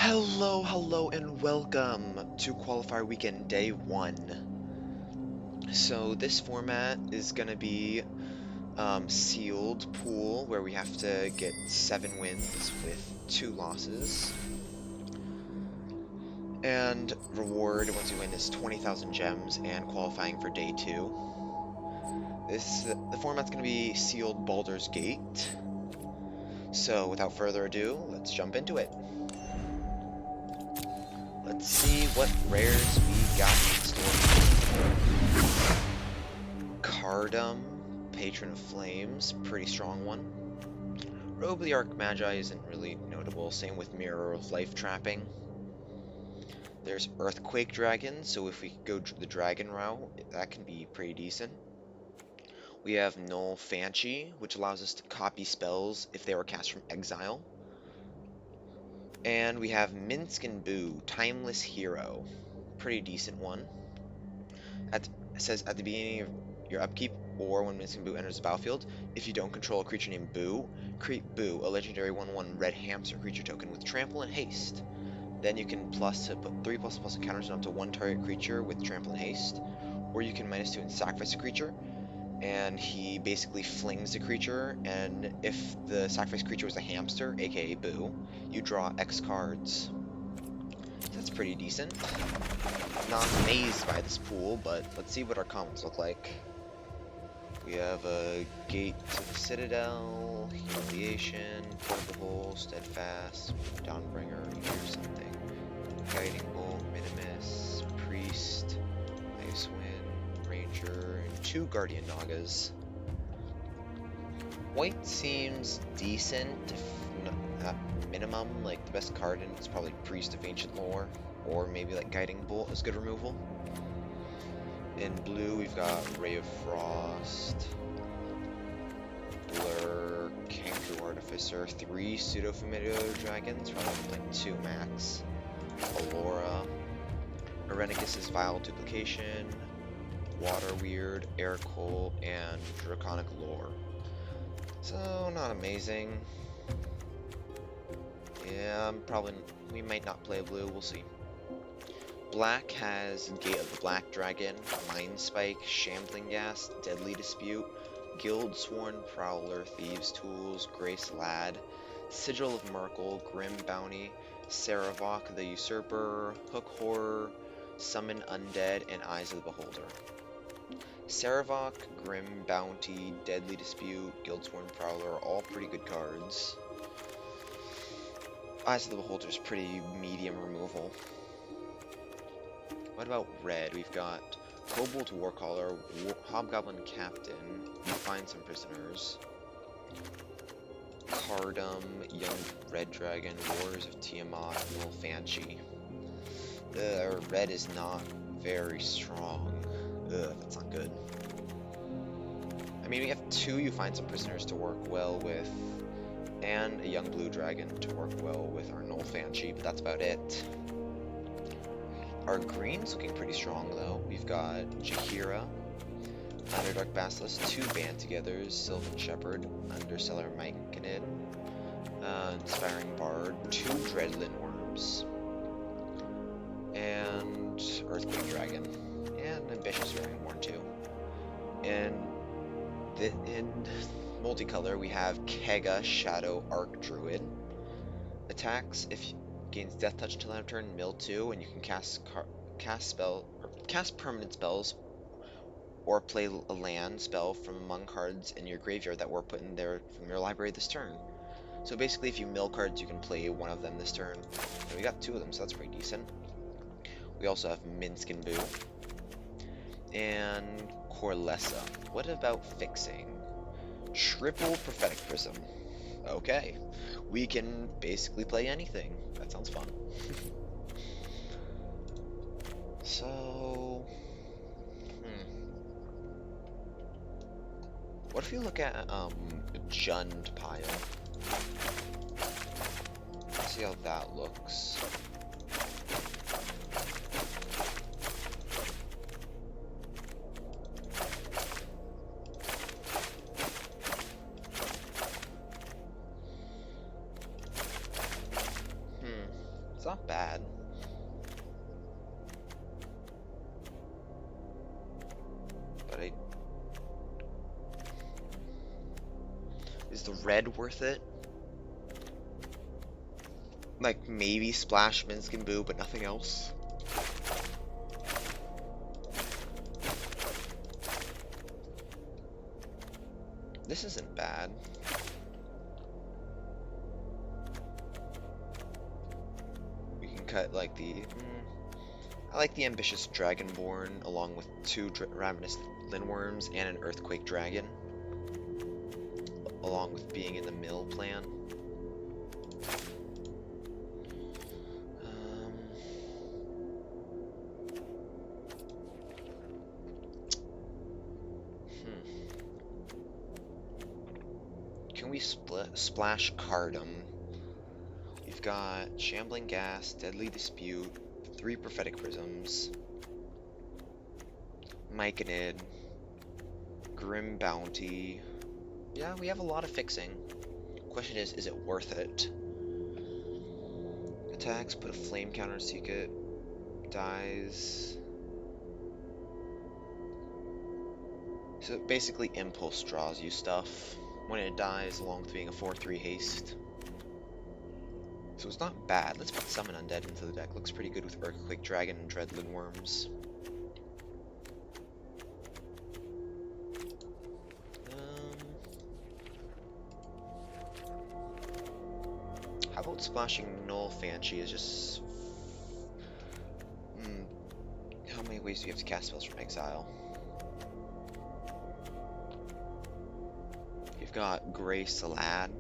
Hello, and welcome to Qualifier Weekend Day 1. So this format is going to be sealed pool, where we have to get 7 wins with 2 losses. And reward once you win is 20,000 gems and qualifying for Day 2. The format's going to be sealed Baldur's Gate. So without further ado, let's jump into it. Let's see what rares we got in store. Cardum, Patron of Flames, pretty strong one. Robe of the Archmagi isn't really notable, same with Mirror of Life Trapping. There's Earthquake Dragon, so if we go the dragon route, that can be pretty decent. We have Null Fanchi, which allows us to copy spells if they were cast from exile. And we have Minsk and Boo, Timeless Hero, pretty decent one. It says at the beginning of your upkeep, or when Minsk and Boo enters the battlefield, if you don't control a creature named Boo, create Boo, a legendary 1/1 red hamster creature token with trample and haste. Then you can put 3++ counters on up to one target creature with trample and haste, or you can -2 and sacrifice a creature, and he basically flings the creature, and if the sacrificed creature was a hamster, aka Boo, you draw X cards. That's pretty decent. Not amazed by this pool, but let's see what our commons look like. We have a Gate to the Citadel, Humiliation, Portable, Steadfast, Dawnbringer, here's something. Guiding Bolt, Minimus, Priest, Icewind, Ranger, and 2 Guardian Nagas. White seems decent, if not minimum. Like, the best card in it's probably Priest of Ancient Lore, or maybe like Guiding Bolt is good removal. In blue, we've got Ray of Frost, Blur, Kangaroo Artificer, 3 Pseudo-Familiar Dragons, rather than like 2 max, Allura, Arenicus's Vile Duplication, Water Weird, Air Coal, and Draconic Lore. So, not amazing. Yeah, we might not play blue, we'll see. Black has Gate of the Black Dragon, Mind Spike, Shambling Gas, Deadly Dispute, Guild Sworn Prowler, Thieves' Tools, Grace Lad, Sigil of Merkle, Grim Bounty, Saravok the Usurper, Hook Horror, Summon Undead, and Eyes of the Beholder. Saravok, Grim Bounty, Deadly Dispute, Guild Sworn Prowler are all pretty good cards. Eyes of the Beholder is pretty medium removal. What about red? We've got Kobold Warcaller, Hobgoblin Captain, Find Some Prisoners, Cardum, Young Red Dragon, Warriors of Tiamat, Null Fanchi. Red is not very strong. That's not good. I mean, we have 2 You Find Some Prisoners to work well with, and a Young Blue Dragon to work well with our Null Fanchi, but that's about it. Our green's looking pretty strong, though. We've got Jaheira, Underdark Basilisk, 2 Band-Togethers, Sylvan Shepherd, Underseller Myconid, Inspiring Bard, 2 Dreadlin Worms, and Earthquake Dragon, and Ambitious Dragonborn, too. And in multicolor, we have Kega, Shadow Arc Druid. Attacks, if gains Death Touch until end of turn, mill 2, and you can cast permanent spells, or play a land spell from among cards in your graveyard that were put in there from your library this turn. So basically, if you mill cards, you can play one of them this turn. And we got 2 of them, so that's pretty decent. We also have Minsk and Boo. And Corlessa. What about fixing? Triple Prophetic Prism. Okay. We can basically play anything. That sounds fun. So... What if you look at, Jund Pile? Let's see how that looks. It's not bad. But is the red worth it? Like, maybe splash Minsc and Boo, but nothing else? This isn't bad. We can cut, like, I like the ambitious Dragonborn, along with 2 Ravenous Linworms and an Earthquake Dragon, along with being in the mill plan. Can we splash Cardum? We've got Shambling Gas, Deadly Dispute, 3 Prophetic Prisms, Myconid, Grim Bounty. Yeah, we have a lot of fixing. Question is it worth it? Attacks, put a flame counter, seek it, dies. So basically Impulse draws you stuff when it dies, along with being a 4/3 haste. So it's not bad. Let's put Summon Undead into the deck. Looks pretty good with Earthquake Dragon and Dreadlin Worms. How about splashing Null Banshee is just... How many ways do you have to cast spells from exile? You've got Grey Salad.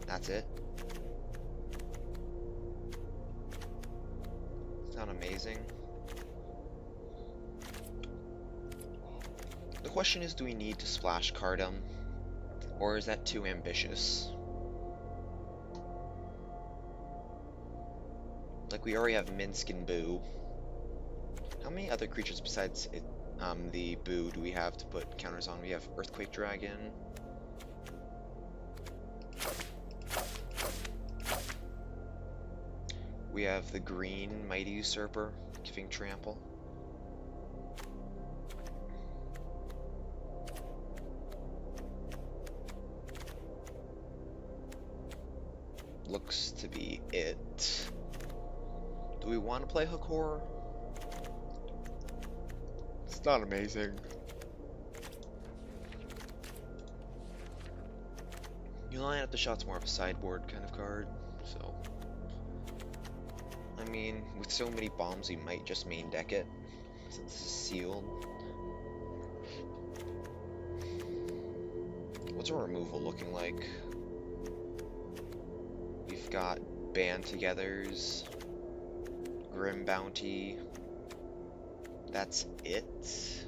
That's it. It's not amazing. The question is, do we need to splash Cardum? Or is that too ambitious? Like, we already have Minsc and Boo. How many other creatures besides the Boo do we have to put counters on? We have Earthquake Dragon. We have the green Mighty Usurper, giving Trample. Looks to be it. Do we want to play Hook Horror? It's not amazing. You line up the shot's more of a sideboard kind of card, so... I mean, with so many bombs, we might just main deck it, since this is sealed. What's our removal looking like? We've got Band Togethers, Grim Bounty. That's it.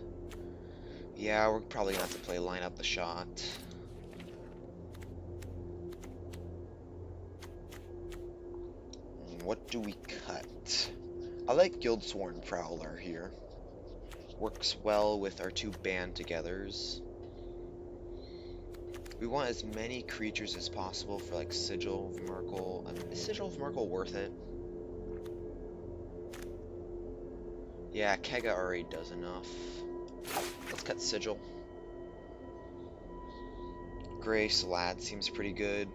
Yeah, we're probably gonna have to play line up the shot. What do we cut? I like Guildsworn Prowler here. Works well with our 2 Band Togethers. We want as many creatures as possible for like Sigil of Merkle. Is Sigil of Merkle worth it? Yeah, Kega already does enough. Let's cut Sigil. Grey Salad seems pretty good.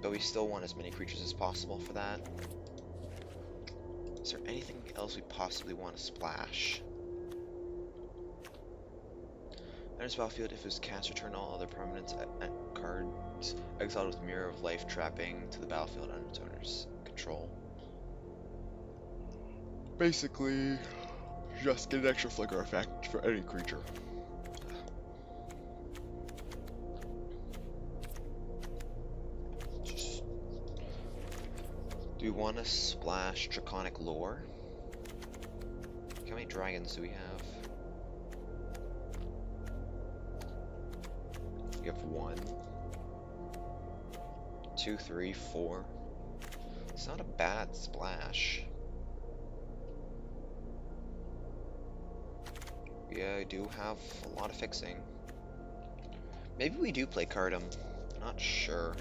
But we still want as many creatures as possible for that. Is there anything else we possibly want to splash? Enters battlefield if his cast, return all other permanents at cards exiled with Mirror of Life trapping to the battlefield under its owner's control. Basically, just get an extra flicker effect for any creature. Do we want to splash Draconic Lore? How many dragons do we have? We have 1, 2, 3, 4. It's not a bad splash. Yeah, I do have a lot of fixing. Maybe we do play Cardum. Not sure.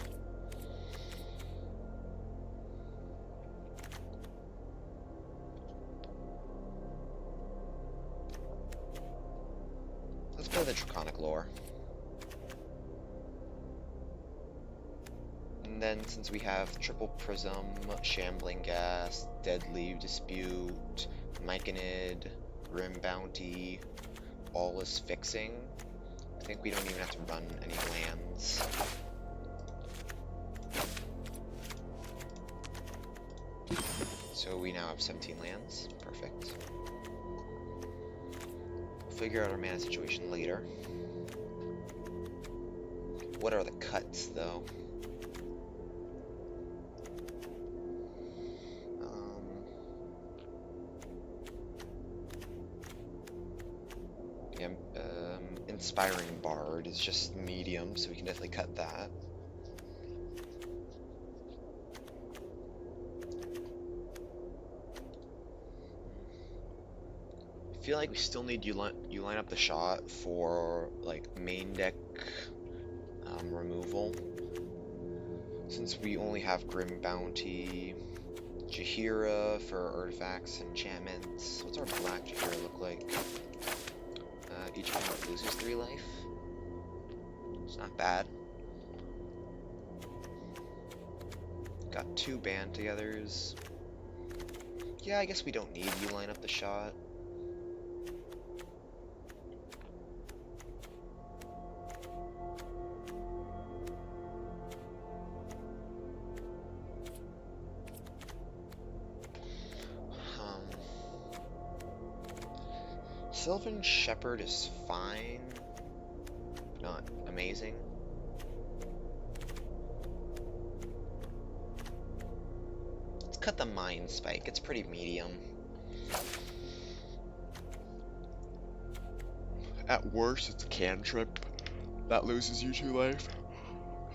Let's play the Draconic Lore. And then, since we have Triple Prism, Shambling Gas, Deadly Dispute, Myconid, Grim Bounty, all is fixing, I think we don't even have to run any lands. So we now have 17 lands. Perfect. We'll figure out our mana situation later. What are the cuts, though? Inspiring Bard is just medium, so we can definitely cut that. I feel like we still need you line up the shot for like main deck removal. Since we only have Grim Bounty, Jaheira for artifacts and enchantments. What's our black Jaheira look like? Each opponent loses 3 life. It's not bad. Got 2 band togethers. Yeah, I guess we don't need you line up the shot. Sylvan Shepherd is fine, not amazing. Let's cut the Mind Spike, it's pretty medium. At worst, it's a cantrip. That loses you 2 life.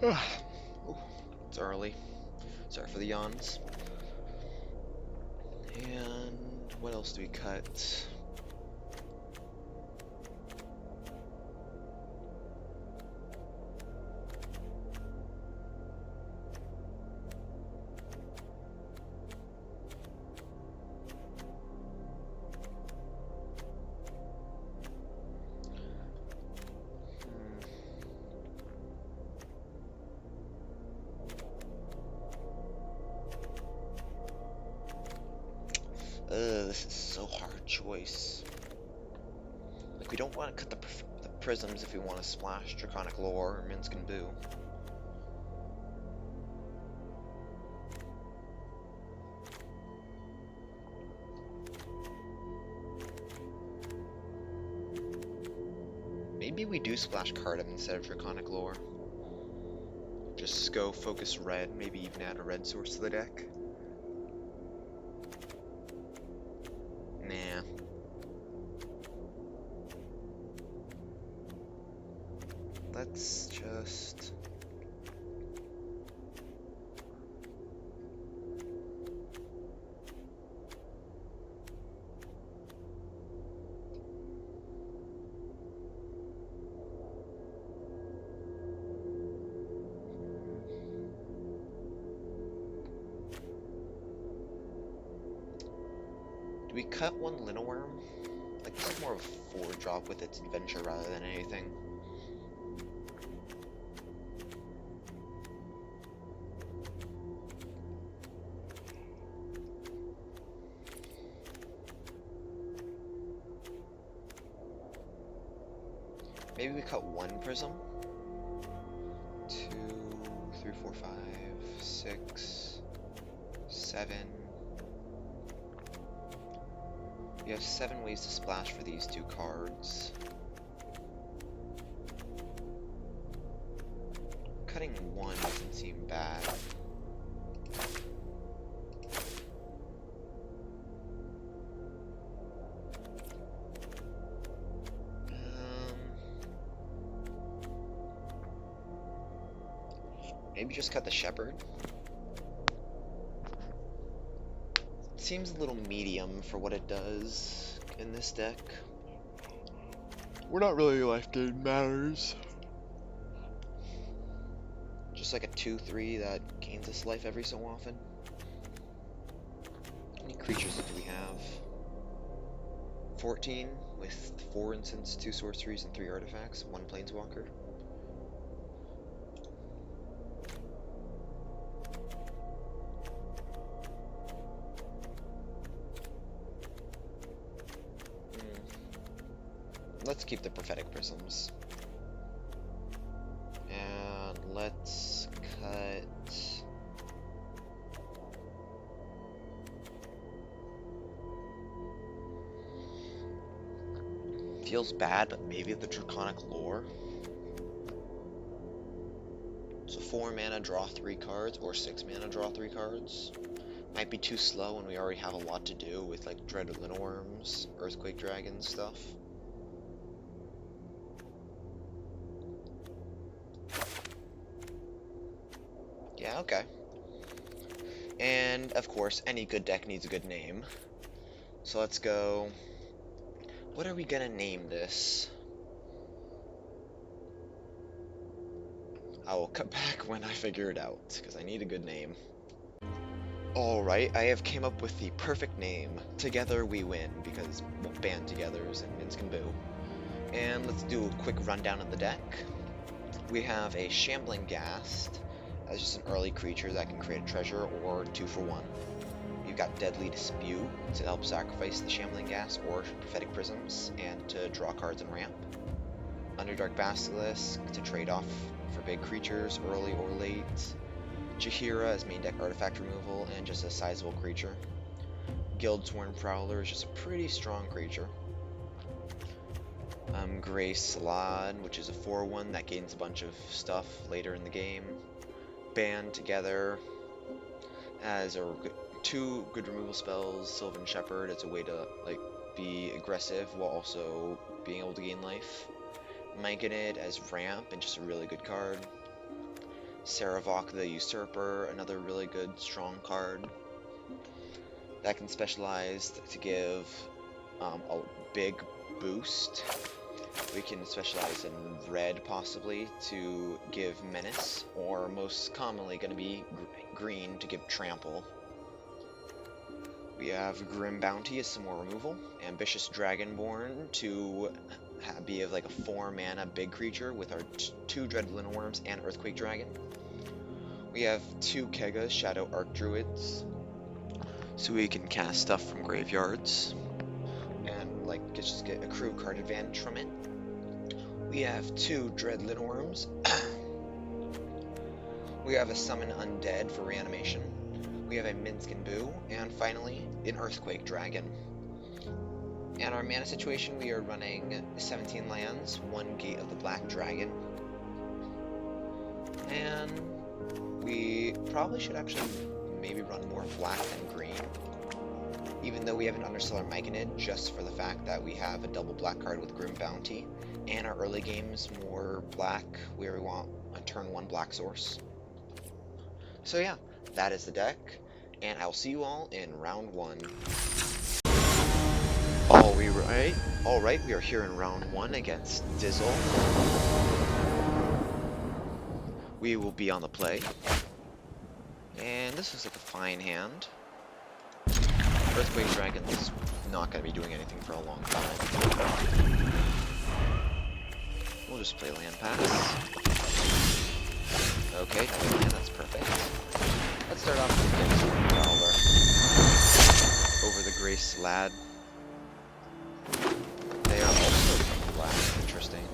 It's early. Sorry for the yawns. And what else do we cut? This is so hard choice. Like, we don't want to cut the prisms if we want to splash Draconic Lore or Minsk and Boo. Maybe we do splash Cardam instead of Draconic Lore. Just go focus red, maybe even add a red source to the deck. Nah. Let's just... Do we cut 1 Linowurm? Like, this is more of a 4-drop with its adventure rather than anything. Maybe we cut 1 Prism? 2, 3, 4, 5, 6, 7... We have 7 ways to splash for these 2 cards. Cutting 1 doesn't seem bad. Maybe just cut the Shepherd. Seems a little medium for what it does in this deck. We're not really life gain matters. Just like a 2/3 that gains us life every so often. How many creatures do we have? 14 with 4 instants, 2 sorceries, and 3 artifacts, 1 planeswalker. Let's keep the Prophetic Prisms. And let's cut... Feels bad, but maybe the Draconic Lore. So 4 mana, draw 3 cards, or 6 mana, draw 3 cards. Might be too slow when we already have a lot to do with like Dreaded Littleworms, Earthquake Dragon stuff. Yeah, okay. And of course, any good deck needs a good name. So let's go... What are we gonna name this? I will cut back when I figure it out, because I need a good name. Alright, I have came up with the perfect name. Together we win, because band togethers and Minsk and Boo. And let's do a quick rundown of the deck. We have a Shambling Ghast as just an early creature that can create a treasure or 2 for 1. You've got Deadly Dispute to help sacrifice the Shambling Ghast or Prophetic Prisms and to draw cards and ramp. Underdark Basilisk to trade off for big creatures early or late. Jaheira as main deck artifact removal and just a sizable creature. Guildsworn Prowler is just a pretty strong creature. Grey Slod, which is a 4/1 that gains a bunch of stuff later in the game. Band together as 2 good removal spells. Sylvan Shepherd, it's a way to like be aggressive while also being able to gain life. Myconid as ramp and just a really good card. Saravok the Usurper, another really good strong card that can specialize to give a big boost. We can specialize in red possibly to give menace, or most commonly going to be green to give trample. We have Grim Bounty as some more removal. Ambitious Dragonborn to be of like a 4 mana big creature with our 2 Dreaded Littleworms and Earthquake Dragon. We have 2 Kegas, Shadow Archdruids, so we can cast stuff from graveyards and like just get accrue card advantage from it. We have 2 Dread Littleworms. We have a Summon Undead for reanimation. We have a Minsk and Boo, and finally, an Earthquake Dragon. And our mana situation, we are running 17 lands, 1 Gate of the Black Dragon. And we probably should actually maybe run more black than green. Even though we have an Understellar Myconid, just for the fact that we have a double black card with Grim Bounty. And our early game's more black, where we want a turn 1 black source. So yeah, that is the deck, and I'll see you all in round 1. Alright, we are here in round 1 against Dizzle. We will be on the play. And this is like a fine hand. Earthquake Dragon's not going to be doing anything for a long time. We'll just play land pass. Okay, land, that's perfect. Let's start off with Guildsworn Prowler. Over the Grey Slad. They are also from black, interesting.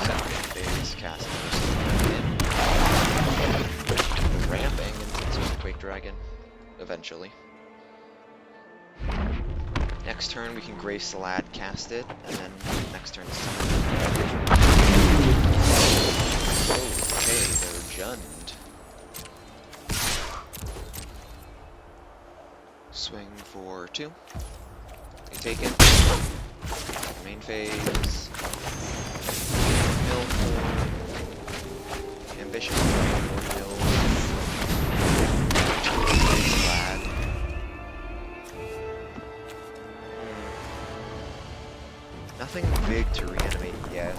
Second phase casting ramping into Earthquake Dragon, eventually. Next turn we can Grey Slad cast it, and then next turn summon. Okay, they're Jund. Swing for 2. They take it. Main phase. Mill 4. Ambition 4 mill. Slad. Nothing big to reanimate yet.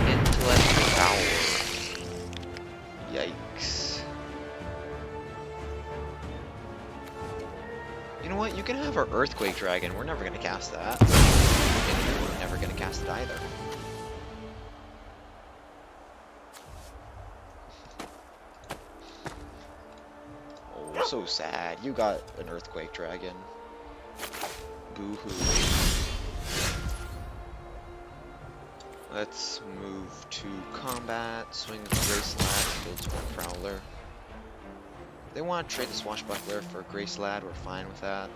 Intellect Power. Yikes. can have our Earthquake Dragon. We're never gonna cast that. We're never gonna cast it either. Oh, so sad. You got an Earthquake Dragon. Boo-hoo. Let's move to combat. Swing the Grace Lad, build to a Prowler. If they want to trade the Swashbuckler for Grace Lad, we're fine with that.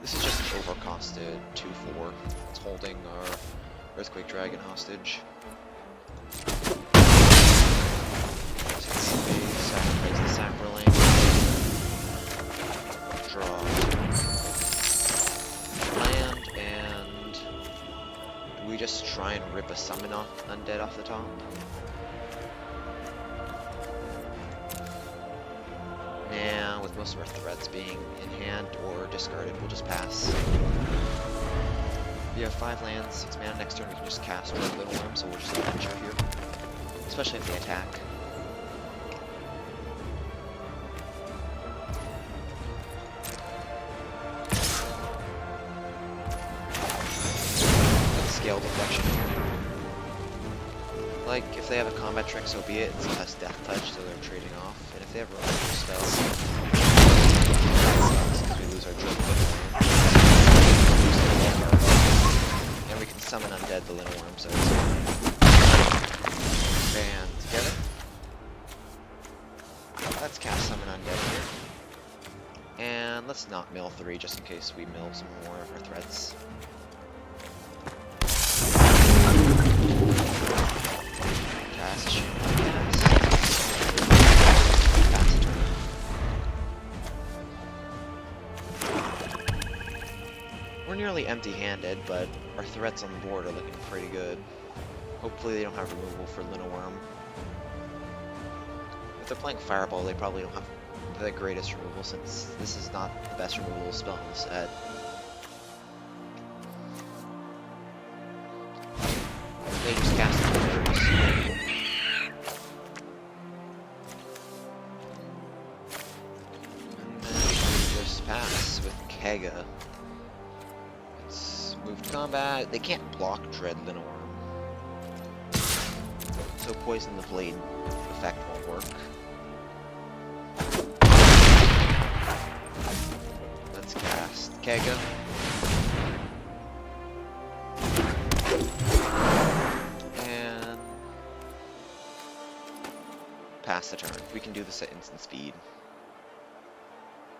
This is just an overcosted 2/4. It's holding our Earthquake Dragon hostage. Sacrifice the Saproling. Draw land, and do we just try and rip a summon off undead off the top? Nah, with most of our threats being in hand or discarded, we'll just pass. We have 5 lands, 6 mana. Next turn we can just cast Red Little Worm, so we'll just adventure here. Especially if they attack. Scale deflection here. Like, if they have a combat trick, so be it. It's less death touch, so they're trading off. And if they have a removal spell, since we lose our Dread Little, and we can summon undead the Little Worm, so it's band together. Let's cast summon undead here. And let's not mill 3 just in case we mill some more of our threats. We're nearly empty-handed, but our threats on the board are looking pretty good. Hopefully they don't have removal for Linowurm. If they're playing Fireball, they probably don't have the greatest removal, since this is not the best removal spell in the set. They just cast the birds. And then we just pass with Kega. Let's move to combat. They can't block Dread Linowurm, so Poison the Blade effect won't work. Let's cast Kega. And pass the turn. We can do this at instant speed.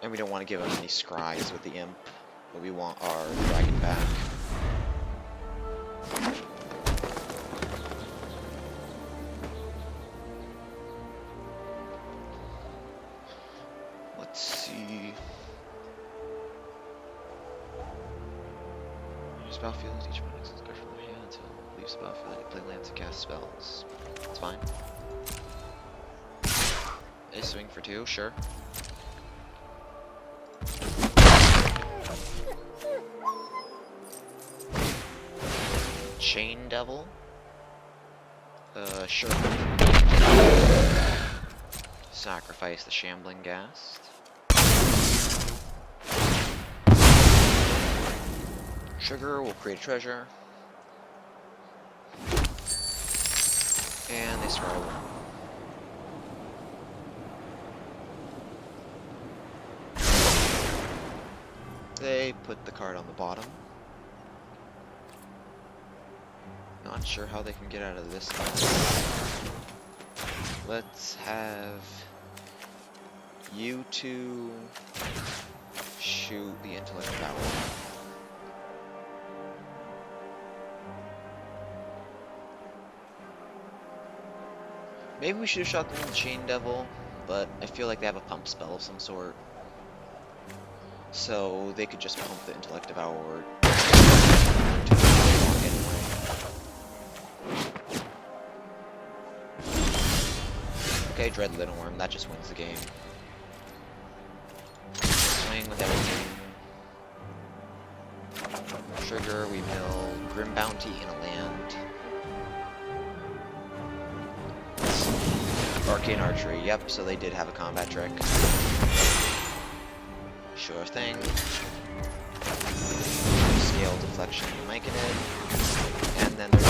And we don't want to give them any scries with the Imp, but we want our dragon back. Let's see. Use battlefield, each one exits card from their hand until it leaves the battlefield and play lands and cast spells. It's fine. They swing for 2, sure. Chain Devil? Sure. Sacrifice the Shambling Ghast. Trigger will create a treasure. And they scroll. They put the card on the bottom. Not sure how they can get out of this one. Let's have you two shoot the Intellect Power. Maybe we should have shot them with the Chain Devil, but I feel like they have a pump spell of some sort. So they could just pump the Intellect Devour anyway. Okay, Dread Linowurm, that just wins the game. Swing with everything. Trigger, we mill Grim Bounty in a land. Arcane Archery, yep, so they did have a combat trick. Sure thing. Scale deflection Myconid. And then there's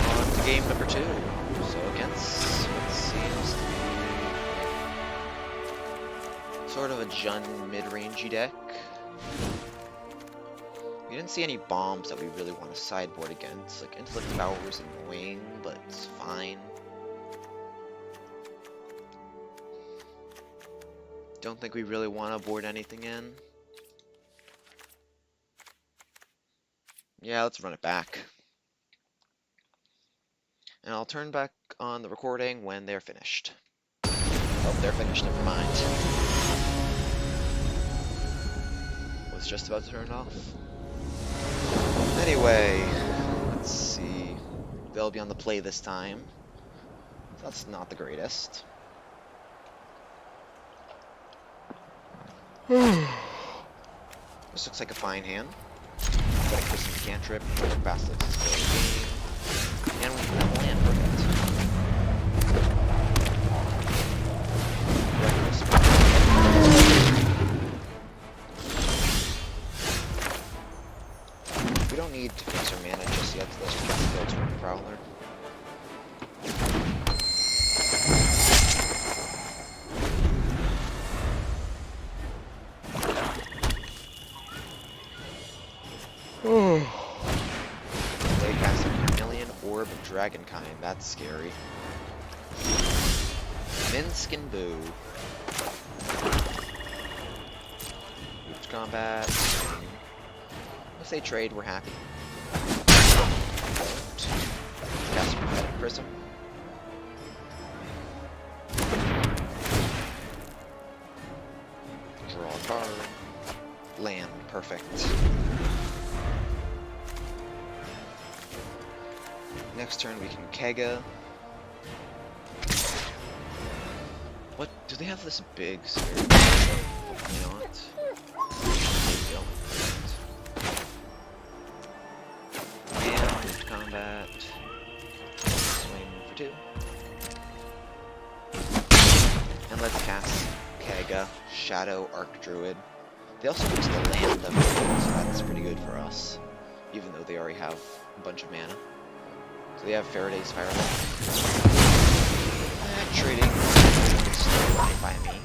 on to game number 2. So against what seems to be sort of a Jun mid-rangey deck. We didn't see any bombs that we really want to sideboard against. Like, Intellect Devour is annoying, but it's fine. Don't think we really want to board anything in. Yeah, let's run it back. And I'll turn back on the recording when they're finished. Oh, they're finished, never mind. Was just about to turn it off. Anyway, let's see. They'll be on the play this time. That's not the greatest. This looks like a fine hand. Got a Christmas cantrip, Basilisk is still game. And we have land, perfect. We don't need to fix our mana just yet, so let's just get the builds from the Prowler. They cast a Carnelian Orb Dragonkind, that's scary. Minsk and Boo. Move to combat. If they trade, we're happy. Don't. Cast a Prophetic Prism. Draw a card. Land, perfect. Next turn we can Kega. What? Do they have this big spirit? You know what? They don't. And move to combat. Swing for 2. And let's cast Kega, Shadow Archdruid. They also use the land them, so that's pretty good for us. Even though they already have a bunch of mana. So they have Faraday's Firelight. Trading is still fine by me.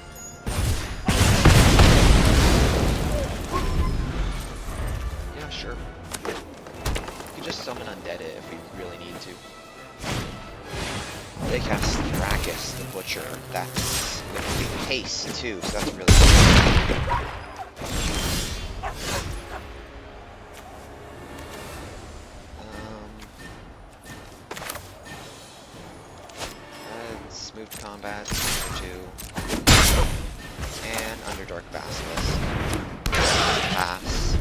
Yeah, sure. We can just summon Undead it if we really need to. They cast Thrakis the Butcher. That's gonna be haste too, so that's really good. Move to combat, 2, and Underdark Basilisk. Pass.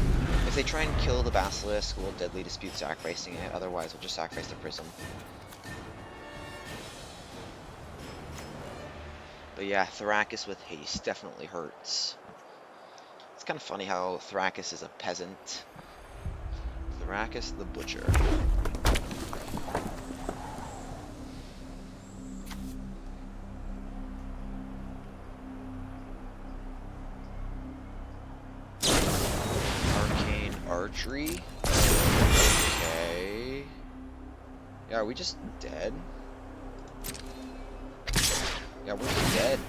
If they try and kill the Basilisk, we'll Deadly Dispute sacrificing it, otherwise we'll just sacrifice the Prism. But yeah, Thrakis with haste definitely hurts. It's kind of funny how Thrakis is a peasant. Thrakis the Butcher. Archery. Okay. Yeah, are we just dead? Yeah, we're just dead.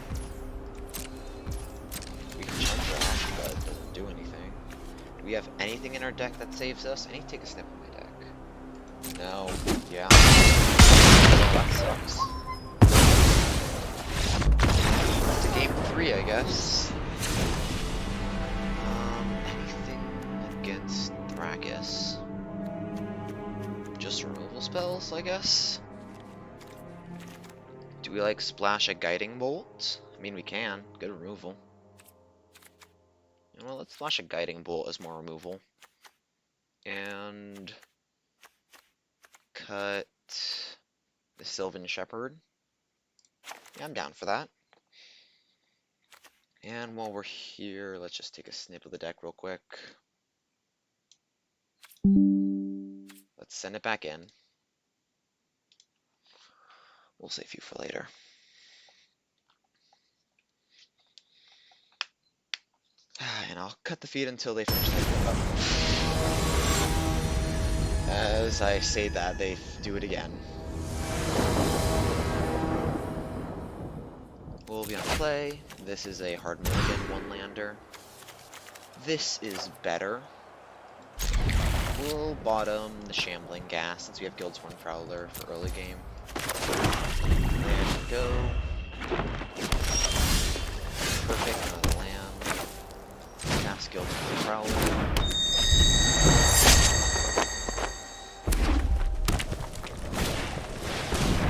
We can jump dash, but it doesn't do anything. Do we have anything in our deck that saves us? I need to take a snip of my deck. No. Yeah. That sucks. To game 3, I guess. Against Thrakis. Just removal spells, I guess? Do we like splash a Guiding Bolt? I mean, we can. Good removal. You know what, let's flash a Guiding Bolt as more removal. And cut the Sylvan Shepherd. Yeah, I'm down for that. And while we're here, let's just take a snip of the deck real quick. Let's send it back in. We'll save you for later. And I'll cut the feed until they finish typing up. As I say that, they do it again. We'll be on play. This is a hard mulligan one-lander. This is better. We'll bottom the Shambling Gas since we have Guilds 1 Prowler for early game. There we go. Perfect, another land. Cast Guilds 1 Prowler.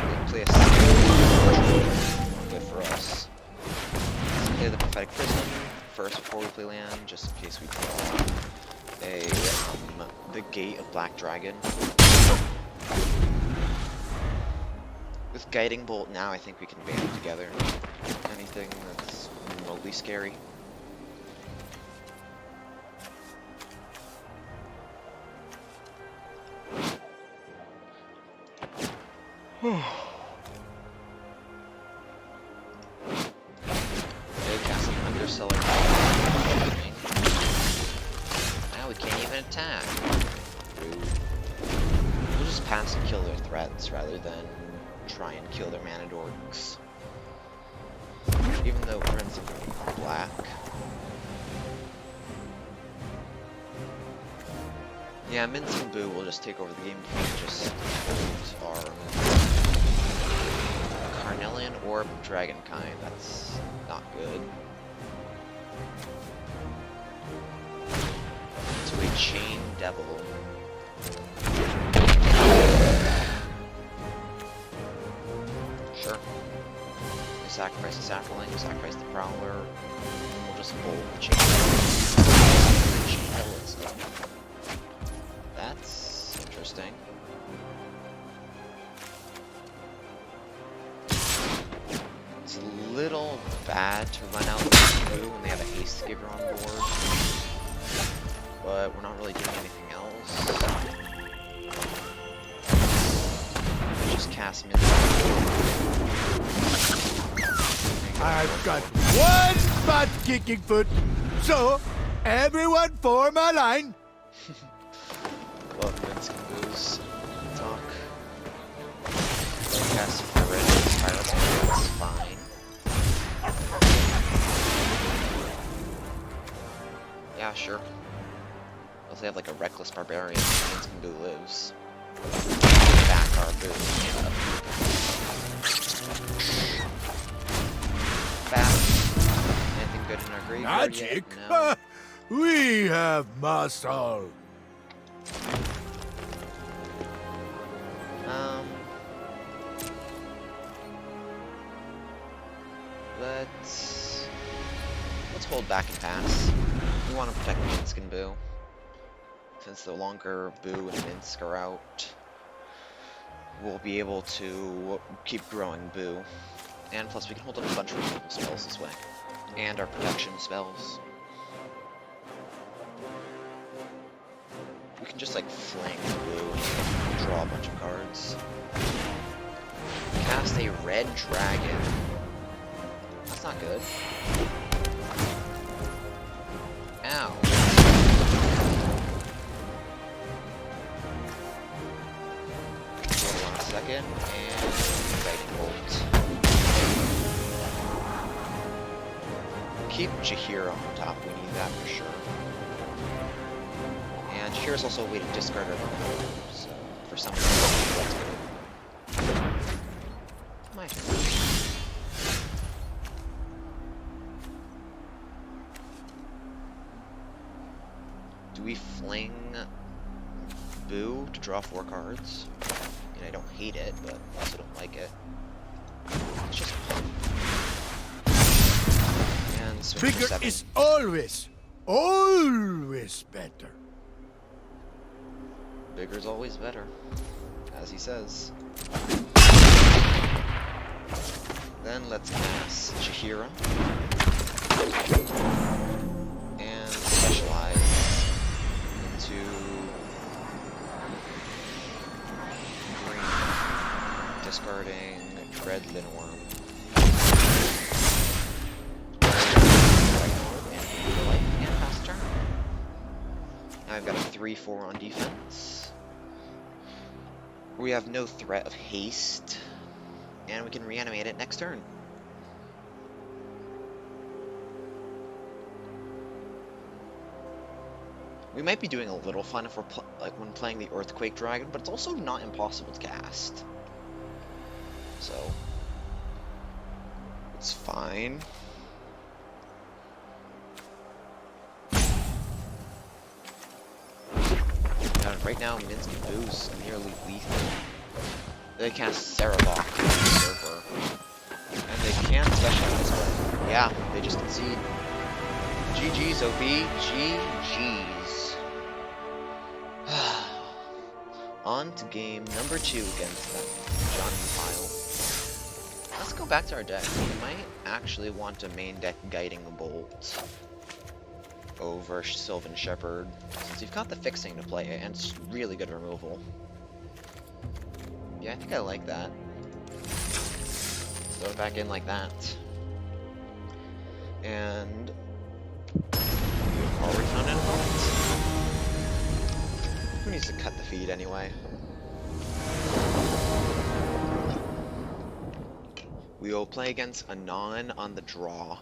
We'll play a good for us. Let's play the Prophetic Prism first before we play land, just in case we draw the Gate of Black Dragon. With Guiding Bolt now, I think we can band together anything that's remotely scary. Cast an Underseller. Now we can't even attack. Rude. We'll just pass and kill their threats rather than try and kill their mana dorks. Even though it runs black. Yeah, Mince and Boo will just take over the game if we just hold our Carnelian Orb Dragonkind. That's not good. To a Chain Devil. Sure. We sacrifice the Saproling, we sacrifice the Prowler. We'll just bolt the Chain Devil instead. That's interesting. It's a little bad to run out through when they have a Haste Giver on board, but we're not really doing anything else. Just cast Mince. I've got one butt-kicking foot, so everyone form a line. Love Mince and Boo's talk. Cast Hereditary Spiral Spell, that's fine. Yeah, sure. Unless they have like a Reckless Barbarian, Mince and Boo lives. Back our Boo. Back. Anything good in our graveyard Magic? yet? No. We have muscle. Let's hold back and pass. We want to protect Minsk and Boo. Since the longer Boo and Minsk are out, we'll be able to keep growing Boo. And plus we can hold up a bunch of removal spells this way. And our protection spells. We can just like flank Boo and draw a bunch of cards. Cast a Red Dragon. That's not good. Ow. Hold on a second, and Guiding Bolt. Keep Jahira on top, we need that for sure. And Jahira's also a way to discard our board, so for some reason that's good. My turn. Do we fling Boo to draw 4 cards? I mean, I don't hate it, but I also don't like it. It's just fun. And swing for Bigger 7. is always better. Bigger's always better, as he says. Then let's cast Jahira. And specialize into green, discarding Dread Linworm. And pass turn. I've got a 3-4 on defense. We have no threat of haste, and we can reanimate it next turn. We might be doing a little fun if we're like when playing the Earthquake Dragon, but it's also not impossible to cast. So it's fine. Right now, Minsk and Boo's nearly lethal. They cast Sarabok on the server. And they can specialize, but yeah, they just concede. GG's, OP. GG's. On to game number 2 against them. Johnny Pile. Let's go back to our deck. We might actually want to main deck Guiding Bolt over Sylvan Shepherd, since you've got the fixing to play it, and it's really good removal. Yeah, I think I like that. Throw it back in like that. And are we found an opponent? Who needs to cut the feed anyway? We will play against Anon on the draw.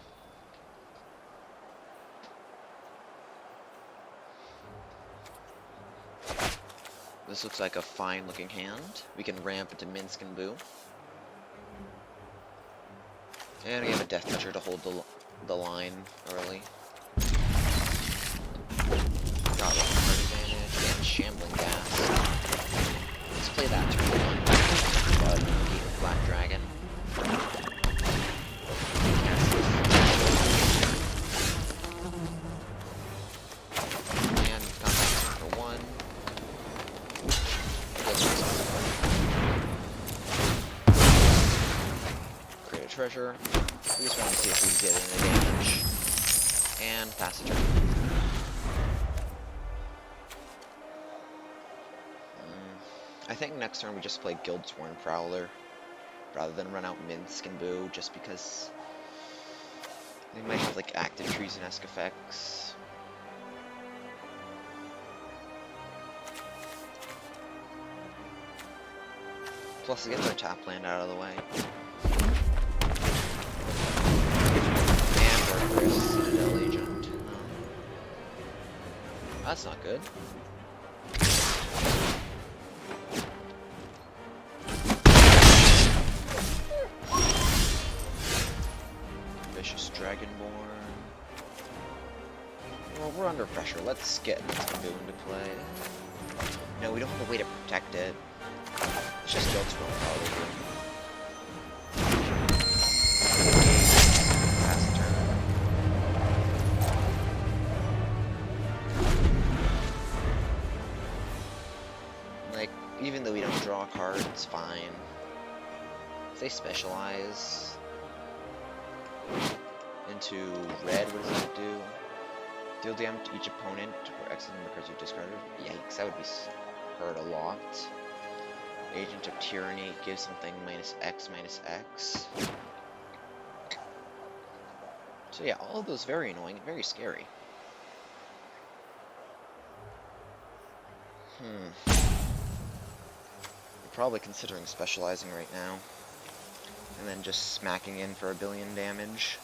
This looks like a fine looking hand. We can ramp into Minsk and Boo. And we have a Death Toucher to hold the line early. Got a card advantage and Shambling Gas. Let's play that turn 1. But Black Dragon. And we've got that turn for 1. Create a treasure. We just want to see if we can get any damage. And pass the turn. I think next turn we just play Guildsworn Prowler rather than run out Minsk and Boo, just because they might have like active treason-esque effects. Plus, it gets our tap land out of the way. And Burgers, Citadel Agent. That's not good. Vicious Dragonborn. Well, we're under pressure. Let's get Boo into play. No, we don't have a way to protect it. It's just Guildsworn probably. Pass the turn. Like, even though we don't draw cards, it's fine. If they specialize into red, what does that do? Deal damage to each opponent or X number of cards you've discarded. Yikes, that would be hurt a lot. Agent of Tyranny gives something -X. So yeah, all of those very annoying and very scary. We're probably considering specializing right now. And then just smacking in for 1 billion damage.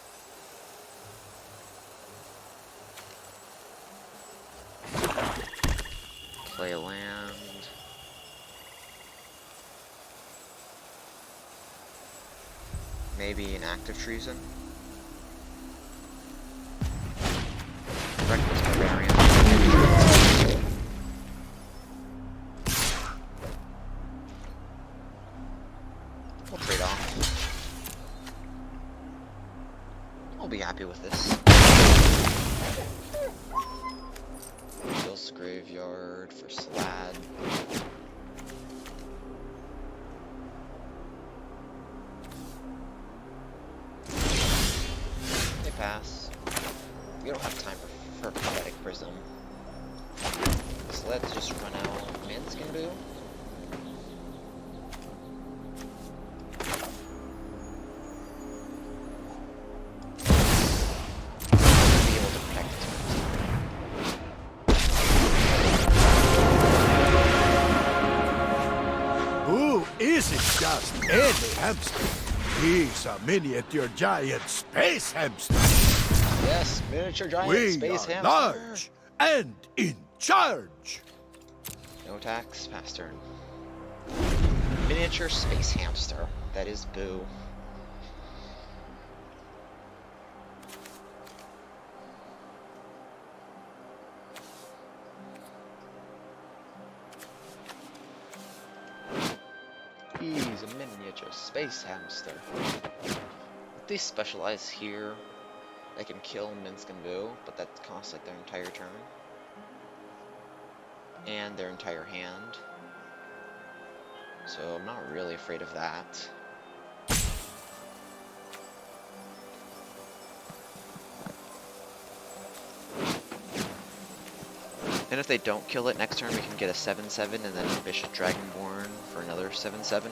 Play a land. Maybe an active treason. Reckless Barbarian. We'll trade off. I'll be happy with this. Gil's Graveyard for Slad. Pass. We don't have time for Pathetic Prism. So let's just run out Minsk and Boo. Be able to protect it. isn't just any hamster. He's a miniature giant space hamster. Yes, miniature giant We space are hamster. large and in charge. No attacks, pass turn. Miniature space hamster. That is Boo. He's a miniature space hamster. If they specialize here, they can kill Minsk and Boo, but that costs like their entire turn. And their entire hand. So I'm not really afraid of that. And if they don't kill it, next turn we can get a 7/7 and then a Vicious Dragonborn for another 7/7.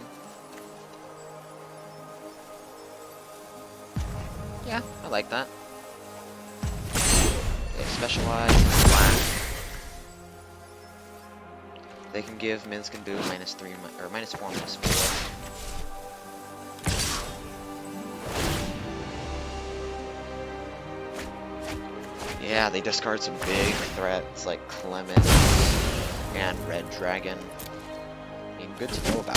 Yeah, I like that. They specialize black. They can give Minsk and Boo -3 or -4, -4. Yeah, they discard some big threats like Clement and Red Dragon. I mean, good to know about.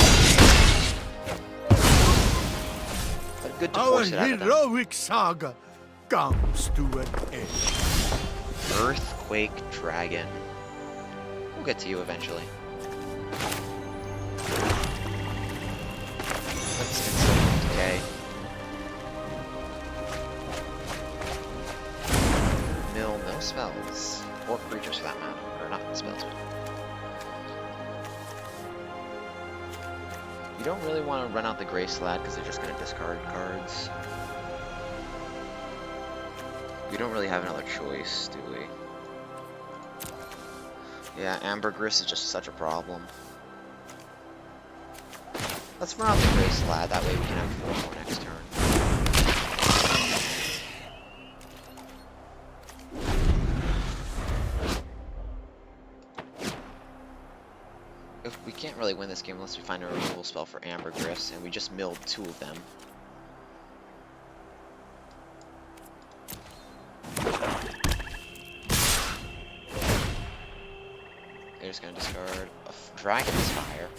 But good to Our force it out of them. heroic saga comes to an end. Earthquake Dragon. We'll get to you eventually. Let's instant decay. Mill no spells. Or creatures for that matter. Or not spells. You don't really want to run out the Gray Slad because they're just going to discard cards. We don't really have another choice, do we? Yeah, Ambergris is just such a problem. Let's run out the Gray Slad, that way we can have 4 more next turn. If we can't really win this game unless we find a removal spell for Ambergris, and we just milled 2 of them. They're just gonna discard a Dragon's Fire.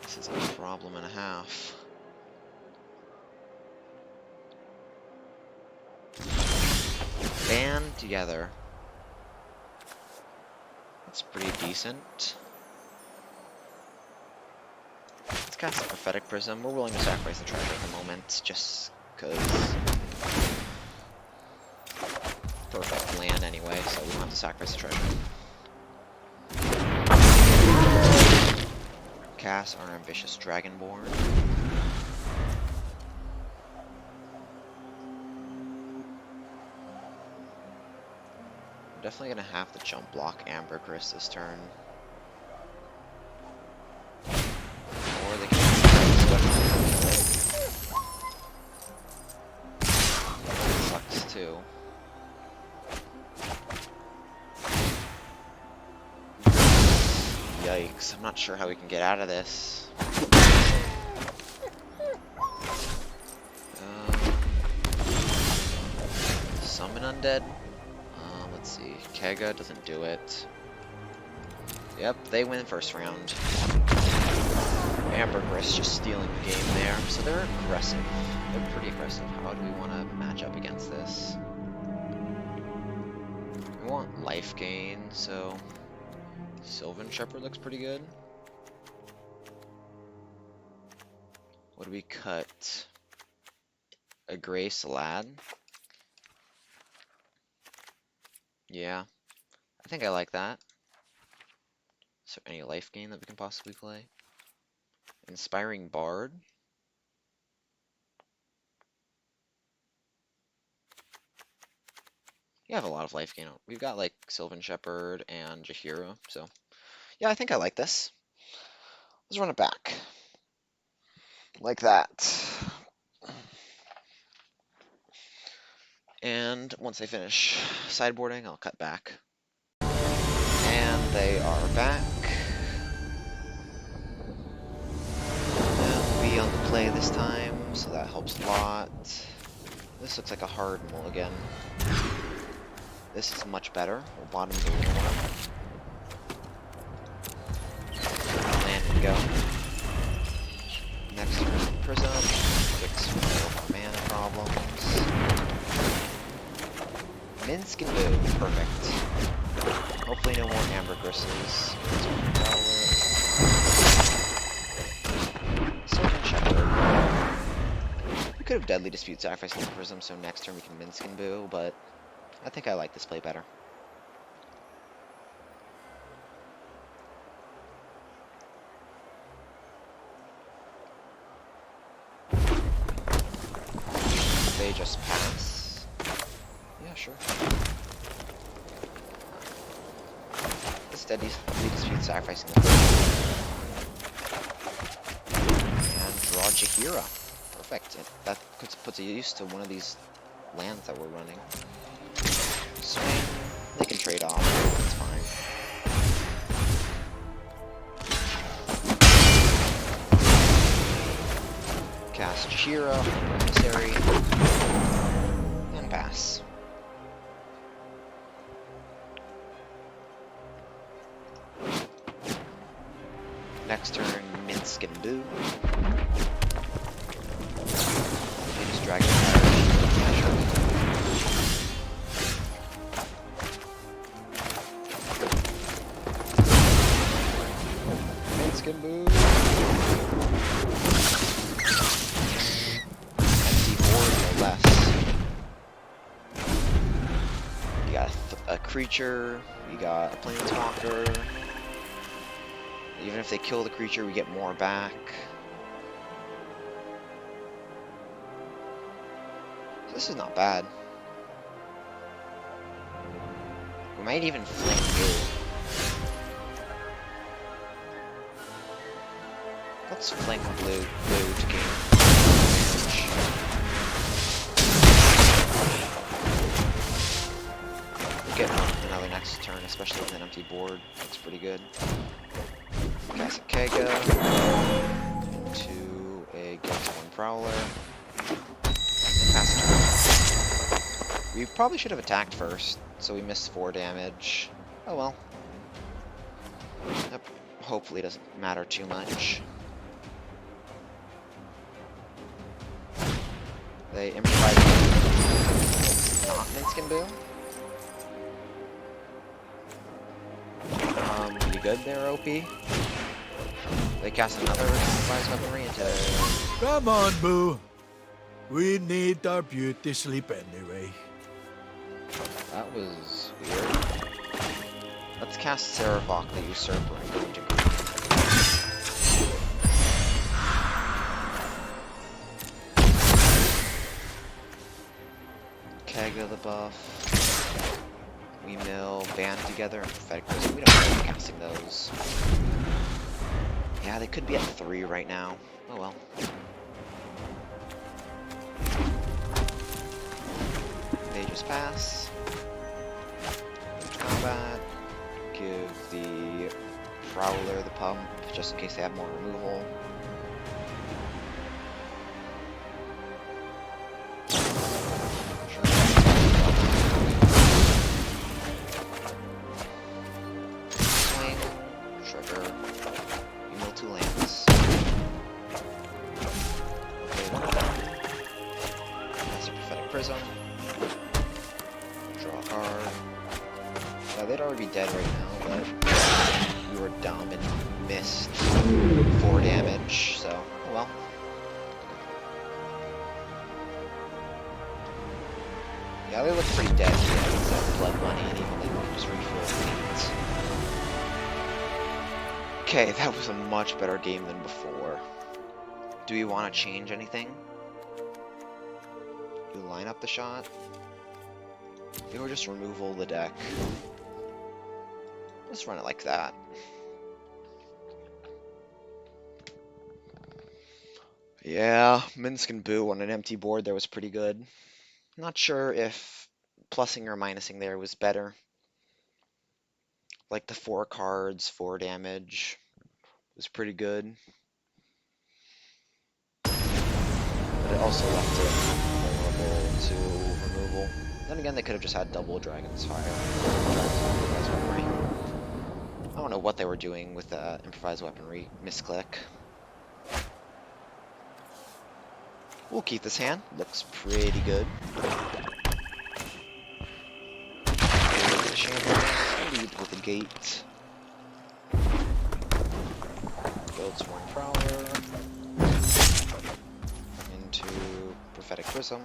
This is a problem and a half. Band together. That's pretty decent. Let's cast a Prophetic Prism. We're willing to sacrifice the treasure at the moment, just because. Perfect land anyway, so we don't have to sacrifice the treasure. Cast our ambitious Dragonborn. I'm definitely gonna have to jump block Ambergris this turn. Or they can sucks too. Yikes, I'm not sure how we can get out of this. Summon Undead? Let's see. Kega doesn't do it. Yep, they win first round. Ambergris just stealing the game there. So they're aggressive. They're pretty aggressive. How do we want to match up against this? We want life gain, so Sylvan Shepherd looks pretty good. What do we cut? A Gray Slad? Yeah, I think I like that. Is there any life gain that we can possibly play? Inspiring Bard? You have a lot of life gain. We've got like Sylvan Shepherd and Jaheira, so yeah, I think I like this. Let's run it back. Like that. And once I finish sideboarding, I'll cut back. And they are back. And we'll be on the play this time, so that helps a lot. This looks like a hard mulligan. This is much better. We'll bottom the one. Land and go. Next turn, Prism. Fix more mana problems. Minsk and Boo. Perfect. Hopefully no more ambergrisses. Sylvan Shepherd. We could have Deadly Dispute sacrificing the Prism, so next turn we can Minsk and Boo, but I think I like this play better. They just pass. Yeah, sure. This Deadly Dispute sacrificing the and draw Jaheira. Perfect. That puts a use to one of these lands that we're running. Swing. They can trade off. It's fine. Cast Jaheira, necessary, and pass. Next turn, Minsk and Boo. They just drag it out. Minsk and Boo. Less. You got a creature, you got a planeswalker. Even if they kill the creature, we get more back. So this is not bad. We might even flank blue. Let's flank blue to gain damage. Get another next turn, especially with an empty board. That's pretty good. Cast a Kega into a Guilty One Prowler. Pass turn. We probably should have attacked first, so we missed 4 damage. Oh well. That hopefully doesn't matter too much. They improvise not Minsk and Boo. Pretty good there, OP. They cast another improvised weaponry into... Come on, Boo. We need our beauty sleep anyway. That was weird. Let's cast Saravok the Usurper and go into green. Kega the buff. We mill, band together, and prophetic prison. We don't know casting those. Yeah, they could be at 3 right now. Oh well. They just pass. Combat. Give the Prowler the pump, just in case they have more removal. Prism. Draw a card. They'd already be dead right now, but we were dumb and missed 4 damage, so oh well. Yeah, they look pretty dead. Yeah, it's that blood money, and even they can just refill things. Okay, that was a much better game than before. Do we want to change anything? Do we line up the shot? Or just removal the deck? Let's run it like that. Yeah, Minsk and Boo on an empty board there was pretty good. Not sure if plussing or minusing there was better. Like the 4 cards, 4 damage was pretty good. But it also left it vulnerable to removal. Then again, they could have just had double Dragon's Fire. Improvised Weaponry. I don't know what they were doing with the Improvised Weaponry misclick. We'll keep this hand. Looks pretty good. Lead with a gate. Build Sworn Prowler. Into Prophetic Prism.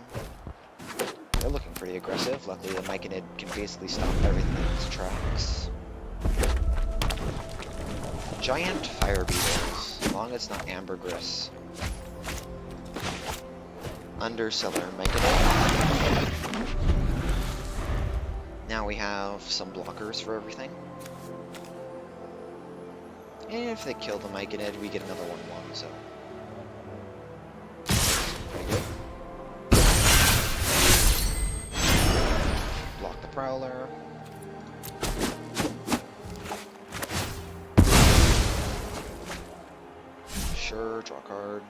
They're looking pretty aggressive. Luckily, the Myconid can basically stop everything in its tracks. Giant Fire Beetles, as long as it's not Ambergris. Underseller Myconid. Now we have some blockers for everything. And if they kill the Myconid, we get another 1/1, so. Pretty good. Block the Prowler. Sure, draw a card.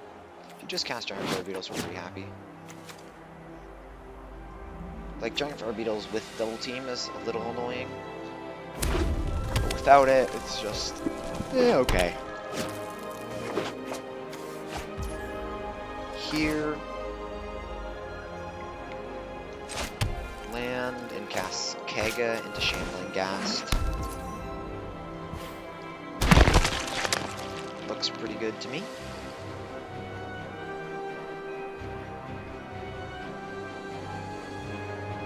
If you just cast Giant Fire Beetles, we're pretty happy. Like, Giant Fire Beetles with double team is a little annoying. But without it, it's just, okay. Here, land and cast Kega into Shambling Ghast. Looks pretty good to me.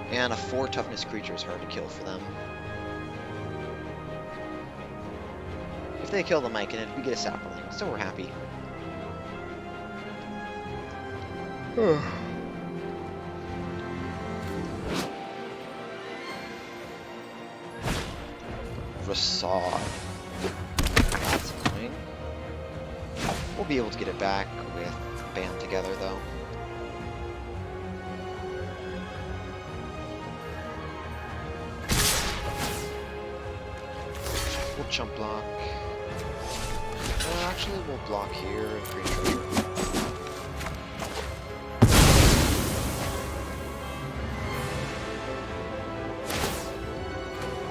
And a 4 toughness creature is hard to kill for them. If they kill the Myconid, we get a Sapperling, so we're happy. Rasad. That's annoying. We'll be able to get it back with Band Together, though. We'll chump block. Actually, we'll block here and create treasure.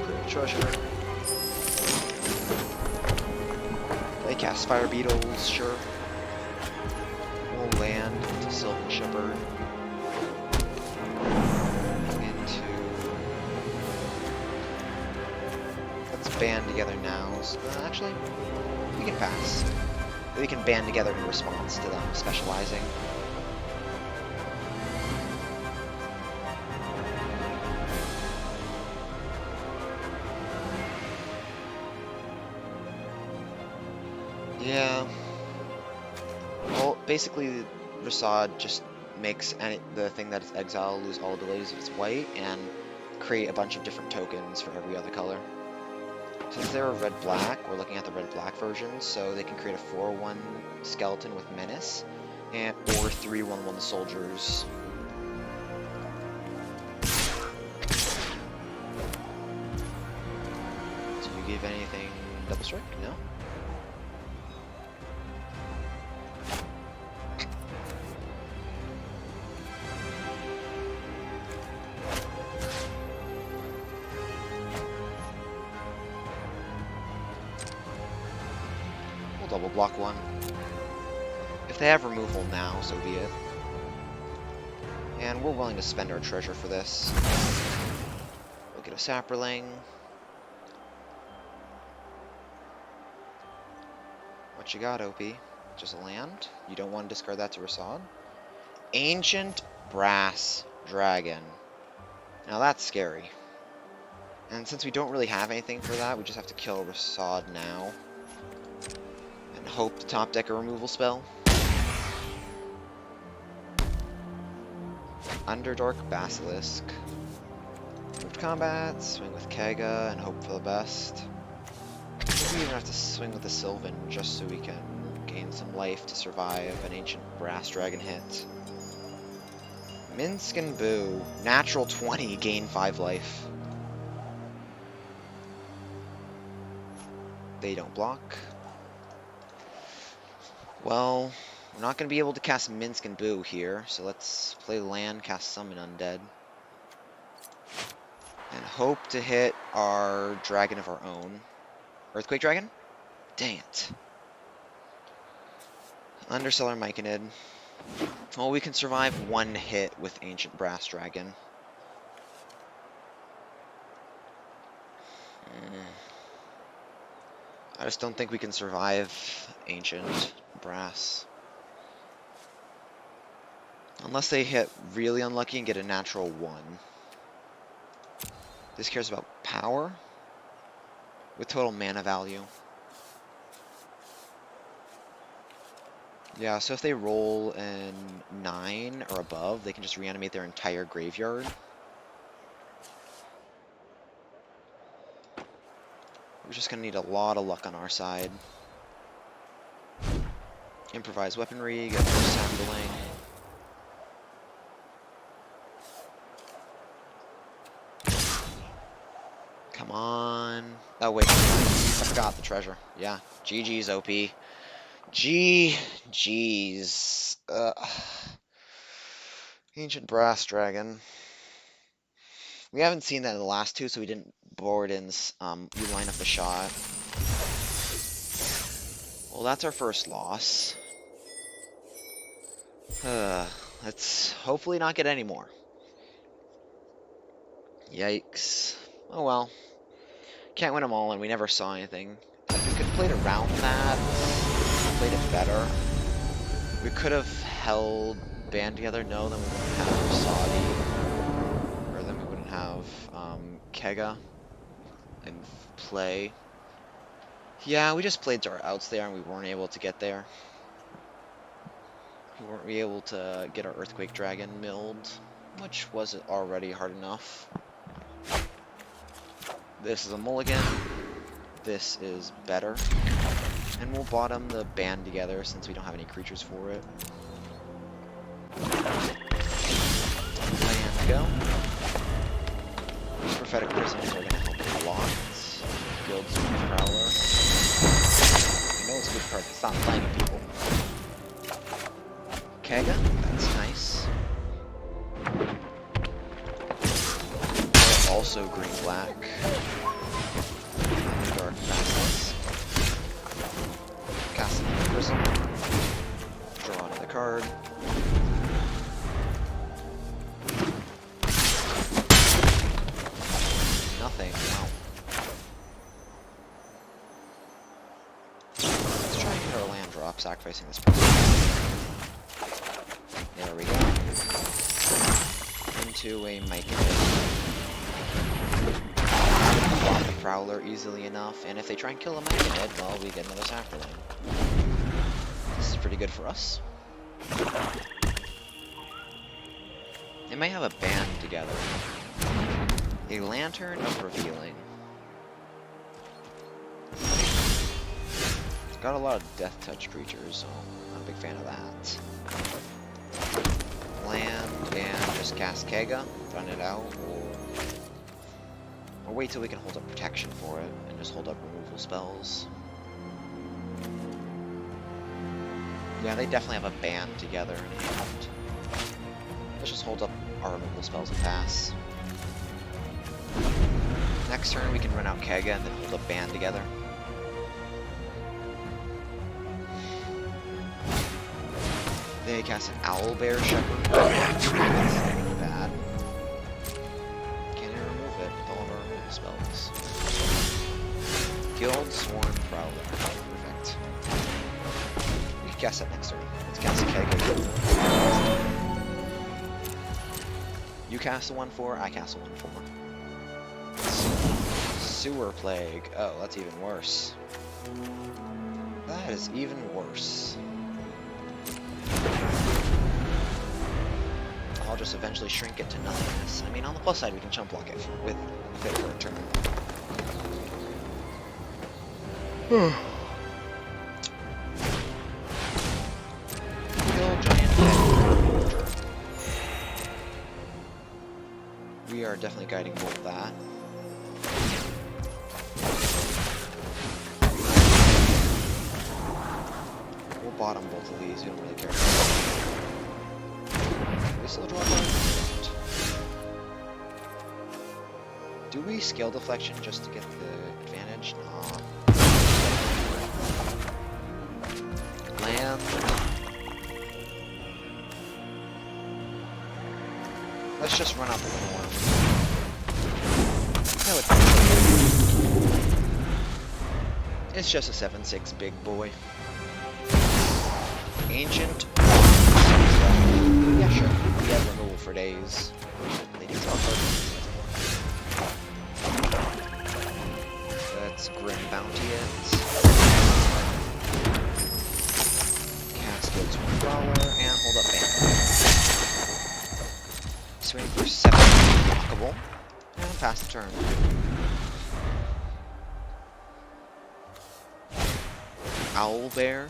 Create treasure. They cast Fire Beetles, sure. We'll land into Sylvan Shepherd. Band together now, so actually, we can pass. We can band together in response to them specializing. Yeah. Well, basically, Rasad just makes the thing that is exile lose all abilities if it's white, and create a bunch of different tokens for every other color. Since they're red-black, we're looking at the red-black version, so they can create a 4/1 skeleton with Menace, or 3/1/1 soldiers. Do you give anything double strike? No? Double block 1. If they have removal now, so be it. And we're willing to spend our treasure for this. We'll get a Sapperling. What you got, OP? Just a land? You don't want to discard that to Rasad? Ancient Brass Dragon. Now that's scary. And since we don't really have anything for that, we just have to kill Rasad now. Hope to top deck a removal spell. Underdark Basilisk. Move to combat, swing with Kega, and hope for the best. Maybe we even have to swing with the Sylvan just so we can gain some life to survive an Ancient Brass Dragon hit. Minsk and Boo. Natural 20, gain 5 life. They don't block. Well, we're not going to be able to cast Minsk and Boo here, so let's play land, cast Summon Undead. And hope to hit our dragon of our own. Earthquake Dragon? Dang it. Underseller Myconid. Well, we can survive one hit with Ancient Brass Dragon. I just don't think we can survive Ancient Brass. Unless they hit really unlucky and get a natural 1. This cares about power with total mana value. Yeah, so if they roll in 9 or above, they can just reanimate their entire graveyard. We're just going to need a lot of luck on our side. Improvise weaponry, get more sampling. Come on. Oh, wait. I forgot the treasure. Yeah. GG's, OP. GG's. Ancient Brass Dragon. We haven't seen that in the last two, so we didn't board in we line up the shot. Well, that's our first loss. Let's hopefully not get any more. Yikes. Oh well. Can't win them all, and we never saw anything. If we could have played around that, played it better. We could have held band together. No, then we wouldn't have Saudi. Or then we wouldn't have Kega and play. Yeah, we just played to our outs there, and we weren't able to get there. We weren't able to get our Earthquake Dragon milled, which was already hard enough. This is a mulligan. This is better. And we'll bottom the band together since we don't have any creatures for it. Land go. These Prophetic Prisms are going to help a lot. Guild Swing Prowler. I know it's a good card, it's not flanking people. Kega, that's nice. Also green-black. Dark Fastness. Cast another Prism. Draw another card. Nothing. Wow. Let's try and get our land drop, sacrificing this person. There we go. Into a Myconid. Block the Prowler easily enough, and if they try and kill a Myconid, well, we get another Sacrifice. This is pretty good for us. They might have a band together. A Lantern of Revealing. It's got a lot of Death Touch creatures, so I'm not a big fan of that. Land and just cast Kega, run it out, or wait till we can hold up protection for it and just hold up removal spells. Yeah, they definitely have a band together in hand. Let's just hold up our removal spells and pass. Next turn we can run out Kega and then hold up band together. They cast an Owlbear Shepherd. That's bad. Can't even remove it with all of our removal spells. Guild Sworn Prowler. Perfect. We can cast that next turn. Let's cast a Kega. You cast a 1/4, I cast a 1/4. Sewer Plague. Oh, that's even worse. That is even worse. I'll just eventually shrink it to nothingness. I mean, on the plus side, we can chump block it with it for a turn. Kill Giant Pet. are definitely guiding bolt that. We'll bottom both of these, we don't really care. Do we still draw cards? Do we scale deflection just to get the advantage? Nah. Land. Let's just run up the norm. It's just a 7/6 big boy. Ancient. Yeah, sure. We have removal for days. They need to upload. That's Grim Bounty it. Cast goes $1 and hold up band. Swing for 7, blockable, and pass the turn. Owl Bear.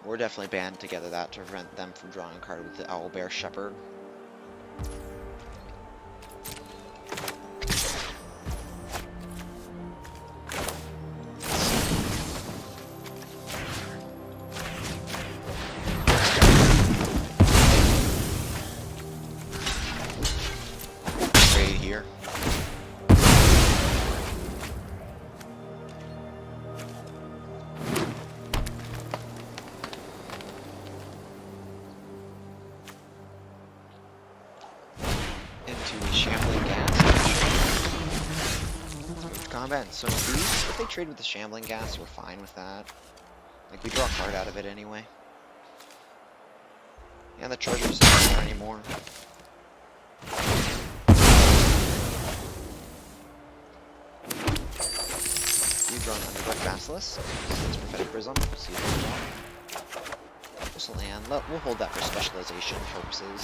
We're definitely banding together that to prevent them from drawing a card with the Owl Bear Shepherd. Here. Into the shambling gas. Move to combat. So these, if they trade with the shambling gas, we're fine with that. Like we draw a card out of it anyway. And the treasure's not there anymore. Draw an Underdark Basilisk. It's Prophetic Prism. See if we want. This will land. We'll hold that for specialization purposes.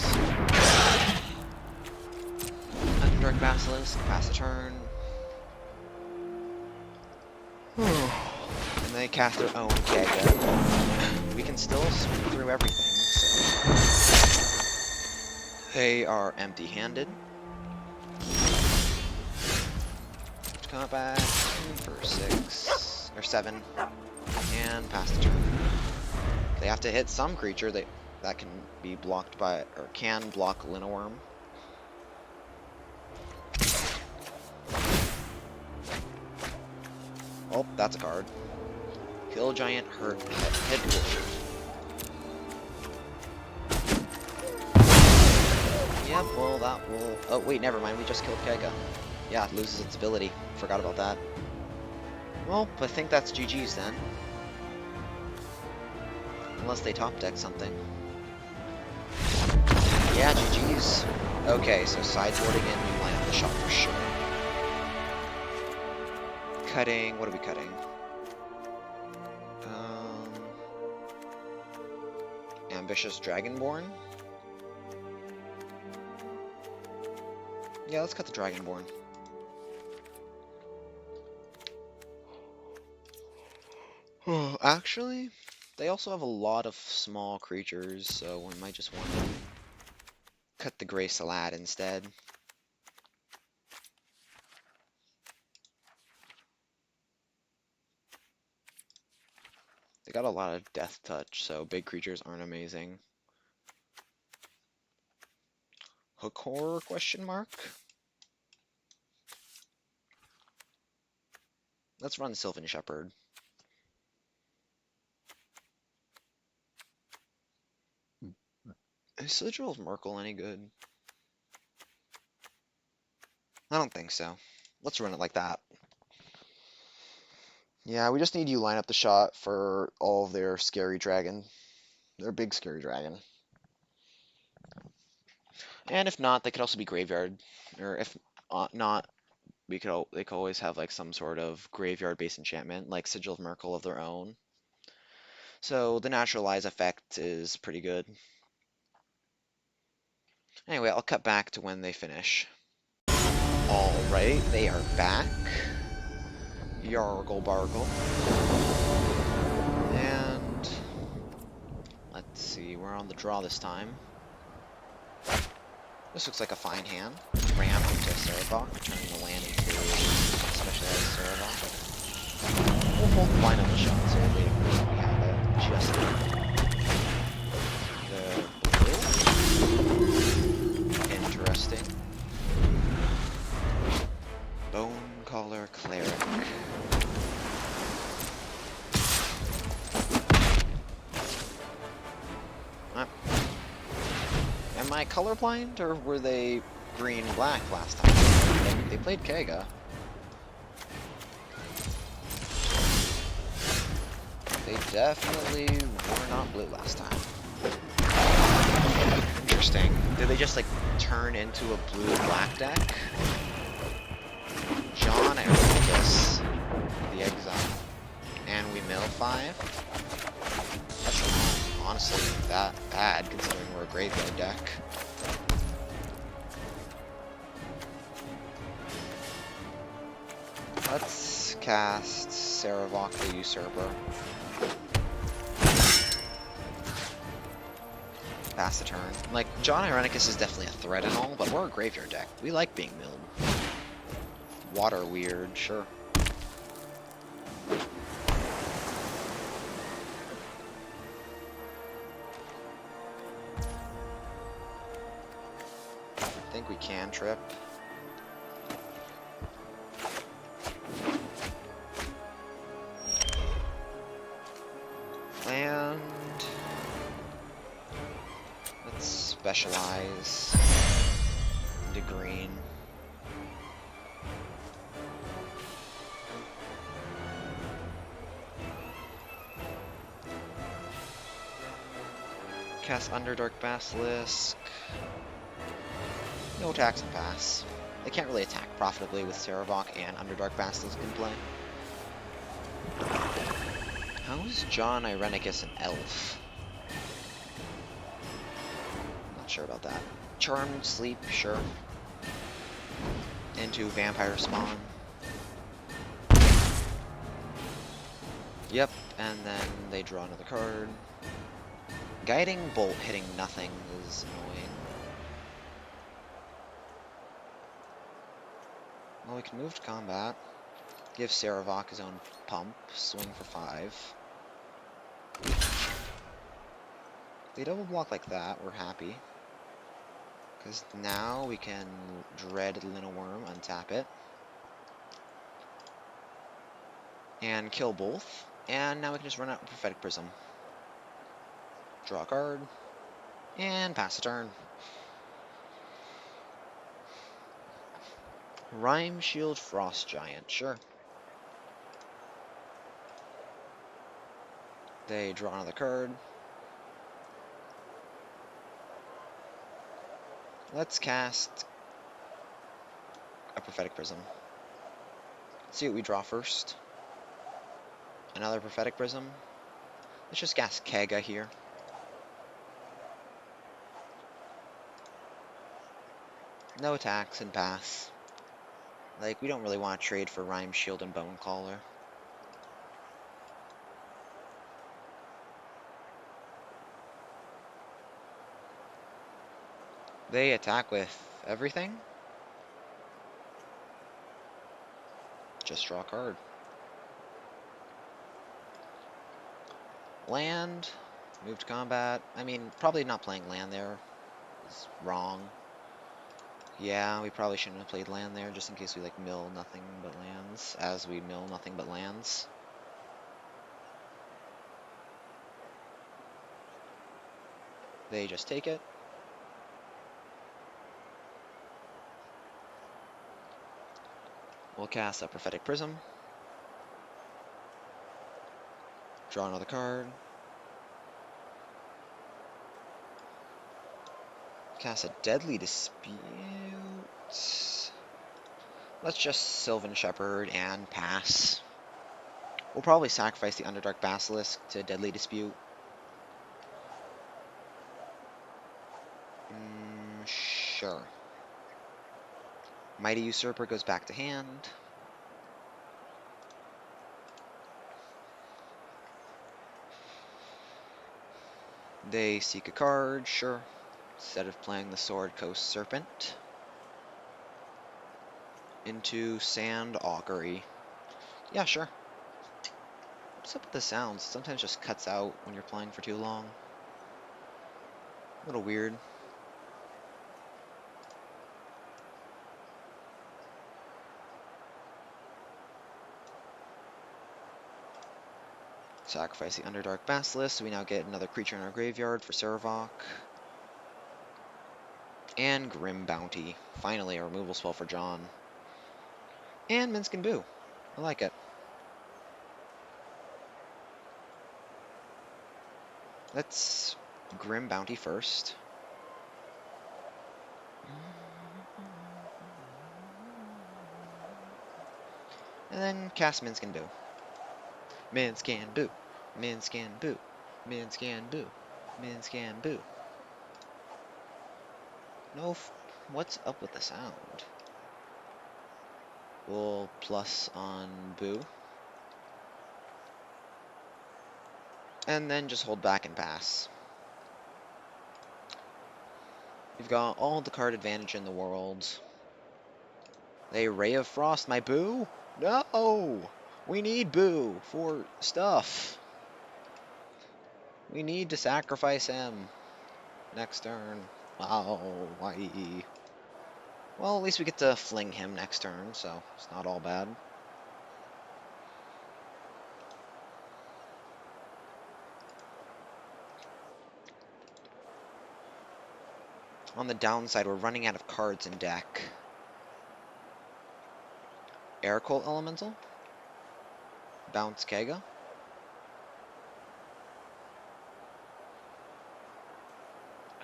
Underdark Basilisk. Pass the turn. And they cast their own Kega. We can still swing through everything, so. They are empty-handed. Combat for 6 or 7 and pass the turn. They have to hit some creature that can be blocked by or can block Linnoworm. Oh, that's a card. Kill Giant, hit Wolf. Yep, well that will. Oh wait, never mind. We just killed Kega. Yeah, it loses its ability. Forgot about that. Well, I think that's GG's then. Unless they top deck something. Yeah, GG's. Okay, so sideboarding in, we line up the shot for sure. Cutting, what are we cutting? Ambitious Dragonborn? Yeah, let's cut the Dragonborn. Actually, they also have a lot of small creatures, so we might just want to cut the Grey Salad instead. They got a lot of Death Touch, so big creatures aren't amazing. Hook Horror question mark? Let's run Sylvan Shepherd. Is Sigil of Merkle any good? I don't think so. Let's run it like that. Yeah, we just need you line up the shot for all of their scary dragon. Their big scary dragon. And if not, they could also be graveyard. Or if not, they could always have like some sort of graveyard-based enchantment, like Sigil of Merkle of their own. So the naturalize effect is pretty good. Anyway, I'll cut back to when they finish. Alright, they are back. Yargle Bargle. And let's see, we're on the draw this time. This looks like a fine hand. Ramp into Cerebok, turning the land into specialized Cerebok. We'll hold the line on the shots here later. We have it just the blue. Interesting. Bone Caller Cleric. Am I colorblind, or were they green-black last time? They played Kega. They definitely were not blue last time. Interesting. Did they just, like, turn into a blue-black deck? John Ericus, the Exile. And we mill 5? That's not honestly that bad, considering we're a graveyard deck. Let's cast Cerebok the Usurper. Pass the turn. Like, John Irenicus is definitely a threat and all, but we're a graveyard deck. We like being milled. Water weird, sure. I think we can trip. And let's specialize into green. Cast Underdark Basilisk. No attacks and pass. They can't really attack profitably with Cerebok and Underdark Basilisk in play. How is John Irenicus an elf? Not sure about that. Charmed Sleep, sure. Into Vampire Spawn. Yep, and then they draw another card. Guiding Bolt hitting nothing is annoying. Well, we can move to combat. Give Cerebok his own pump. Swing for 5. If they double block like that, we're happy. Because now we can Dread Linnoworm, untap it. And kill both. And now we can just run out with Prophetic Prism. Draw a card. And pass the turn. Rhyme Shield Frost Giant, sure. They draw another card. Let's cast a Prophetic Prism. Let's see what we draw first. Another Prophetic Prism. Let's just cast Kega here. No attacks and pass. Like, we don't really want to trade for Rhyme Shield and Bone Caller. They attack with everything. Just draw a card. Land. Move to combat. I mean, probably not playing land there is wrong. Yeah, we probably shouldn't have played land there, just in case we, like, mill nothing but lands, as we mill nothing but lands. They just take it. We'll cast a Prophetic Prism. Draw another card. Cast a Deadly Dispute. Let's just Sylvan Shepherd and pass. We'll probably sacrifice the Underdark Basilisk to Deadly Dispute. Sure. Mighty Usurper goes back to hand. They seek a card, sure. instead of playing the Sword Coast Serpent, into Sand Augury. Yeah, sure. What's up with the sounds? Sometimes just cuts out when you're playing for too long. A little weird. Sacrifice the Underdark Basilisk, so we now get another creature in our graveyard for Servok. And Grim Bounty. Finally, a removal spell for John. And Minsc and Boo. I like it. Let's Grim Bounty first. And then cast Minsc and Boo. Minsc and Boo. Minsc and Boo. Minsc and Boo. Minsc and Boo. No, what's up with the sound? We'll plus on Boo. And then just hold back and pass. We've got all the card advantage in the world. A Ray of Frost, my Boo? No! We need Boo for stuff. We need to sacrifice him next turn. Wow, why? Well, at least we get to fling him next turn, so it's not all bad. On the downside, we're running out of cards in deck. Aircold Elemental? Bounce Kega?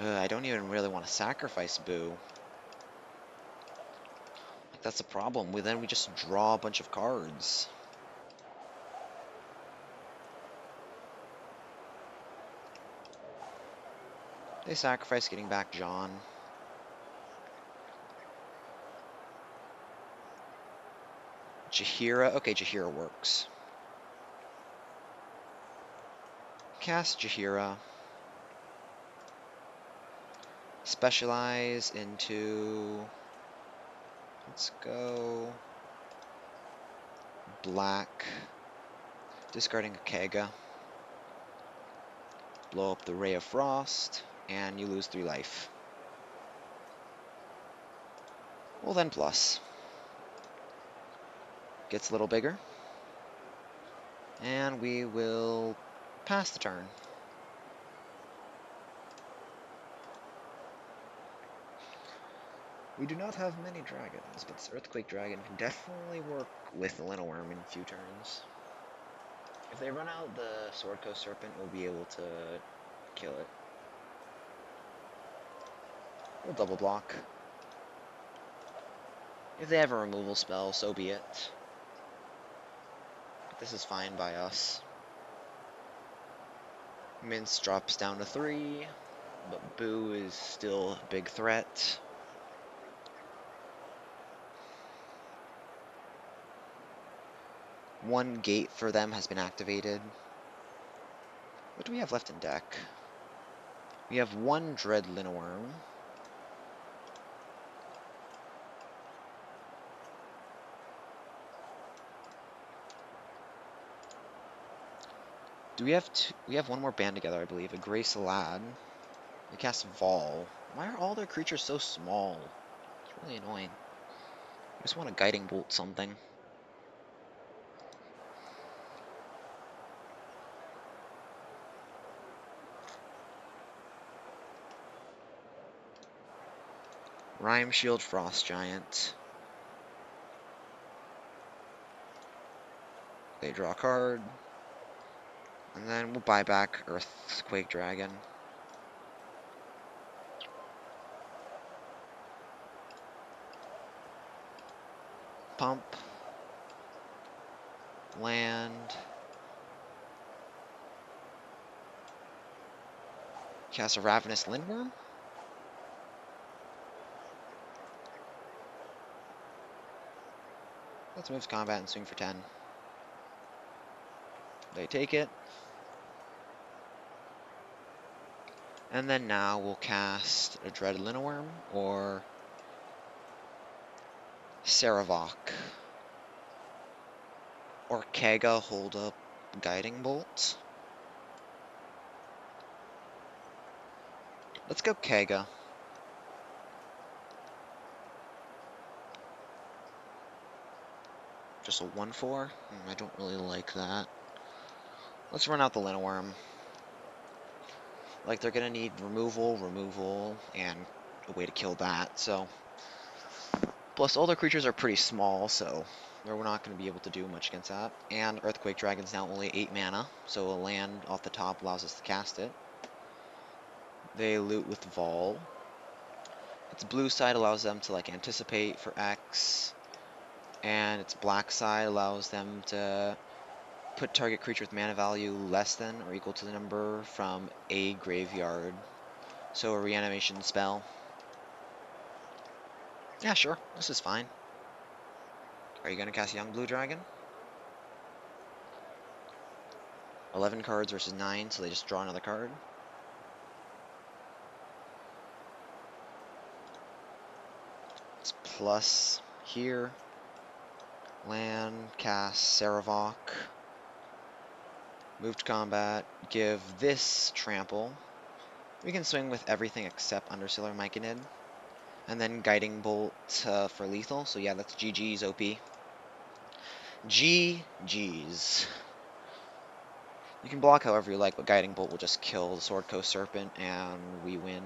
I don't even really want to sacrifice Boo. That's the problem. Then we just draw a bunch of cards. They sacrifice getting back John. Jaheira. Okay, Jaheira works. Cast Jaheira. Specialize into... Let's go... Black. Discarding a Kega. Blow up the Ray of Frost. And you lose 3 life. Well then plus. Gets a little bigger. And we will pass the turn. We do not have many dragons, but this Earthquake Dragon can definitely work with the Linoworm in a few turns. If they run out the Sword Coast Serpent, we'll be able to kill it. We'll double block. If they have a removal spell, so be it. But this is fine by us. Mince drops down to 3, but Boo is still a big threat. One gate for them has been activated. What do we have left in deck? We have 1 Dread Linoworm. Do we have we have 1 more band together, I believe. A Grey Salad. We cast Vol. Why are all their creatures so small? It's really annoying. I just want a Guiding Bolt something. Rhyme Shield Frost Giant. They draw a card. And then we'll buy back Earthquake Dragon. Pump. Land. Cast a Ravenous Lindworm. Let's move to combat and swing for 10. They take it. And then now we'll cast a Dreaded Linnoworm or Saravok. Or Kega, hold up Guiding Bolt. Let's go Kega. Just a 1/4? I don't really like that. Let's run out the Linnoworm. Like, they're gonna need removal, and a way to kill that, so... Plus, all their creatures are pretty small, so we're not going to be able to do much against that. And Earthquake Dragon's now only 8 mana, so a land off the top allows us to cast it. They loot with Vol. Its blue side allows them to, like, anticipate for X, and its black side allows them to put target creature with mana value less than or equal to the number from a graveyard. So a reanimation spell. Yeah, sure, this is fine. Are you going to cast Young Blue Dragon? 11 cards versus 9, so they just draw another card. It's plus here. Land, cast Saravok. Move to combat, give this trample. We can swing with everything except Undersailor Myconid. And then Guiding Bolt for lethal, so yeah, that's GG's OP. GG's. You can block however you like, but Guiding Bolt will just kill the Sword Coast Serpent, and we win.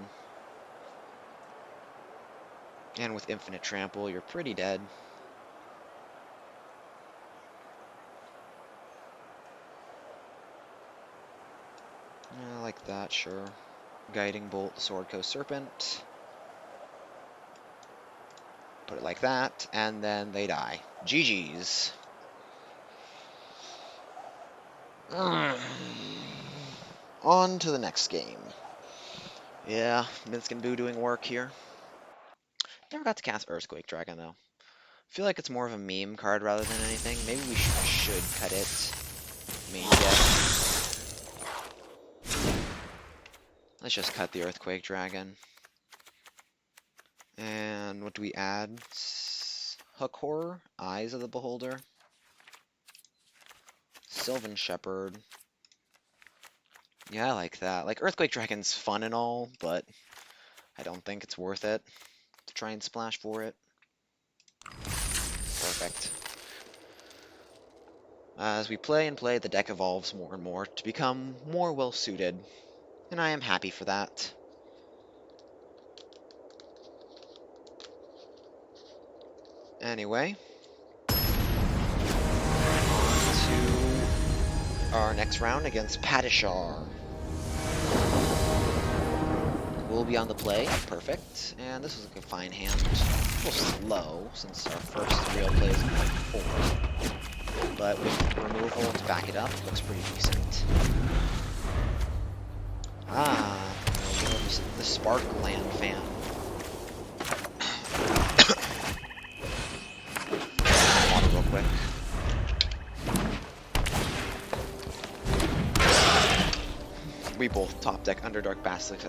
And with Infinite Trample, you're pretty dead. Yeah, like that, sure. Guiding Bolt, the Sword Coast Serpent. Put it like that, and then they die. GG's. On to the next game. Yeah, Minskin Boo doing work here. Never got to cast Earthquake Dragon, though. I feel like it's more of a meme card rather than anything. Maybe we should cut it. Main deck. Let's just cut the Earthquake Dragon. And what do we add? Hook Horror, Eyes of the Beholder, Sylvan Shepherd. Yeah, I like that. Like, Earthquake Dragon's fun and all, but I don't think it's worth it to try and splash for it. Perfect. As we play and play, the deck evolves more and more to become more well-suited, and I am happy for that. Anyway, on to our next round against Padishar. We'll be on the play, perfect, and this is like a fine hand. A little slow, since our first real play is in like 4. But with removal to back it up, it looks pretty decent. Ah, the Sparkland fan. Water real quick. We both top deck Underdark Basilisk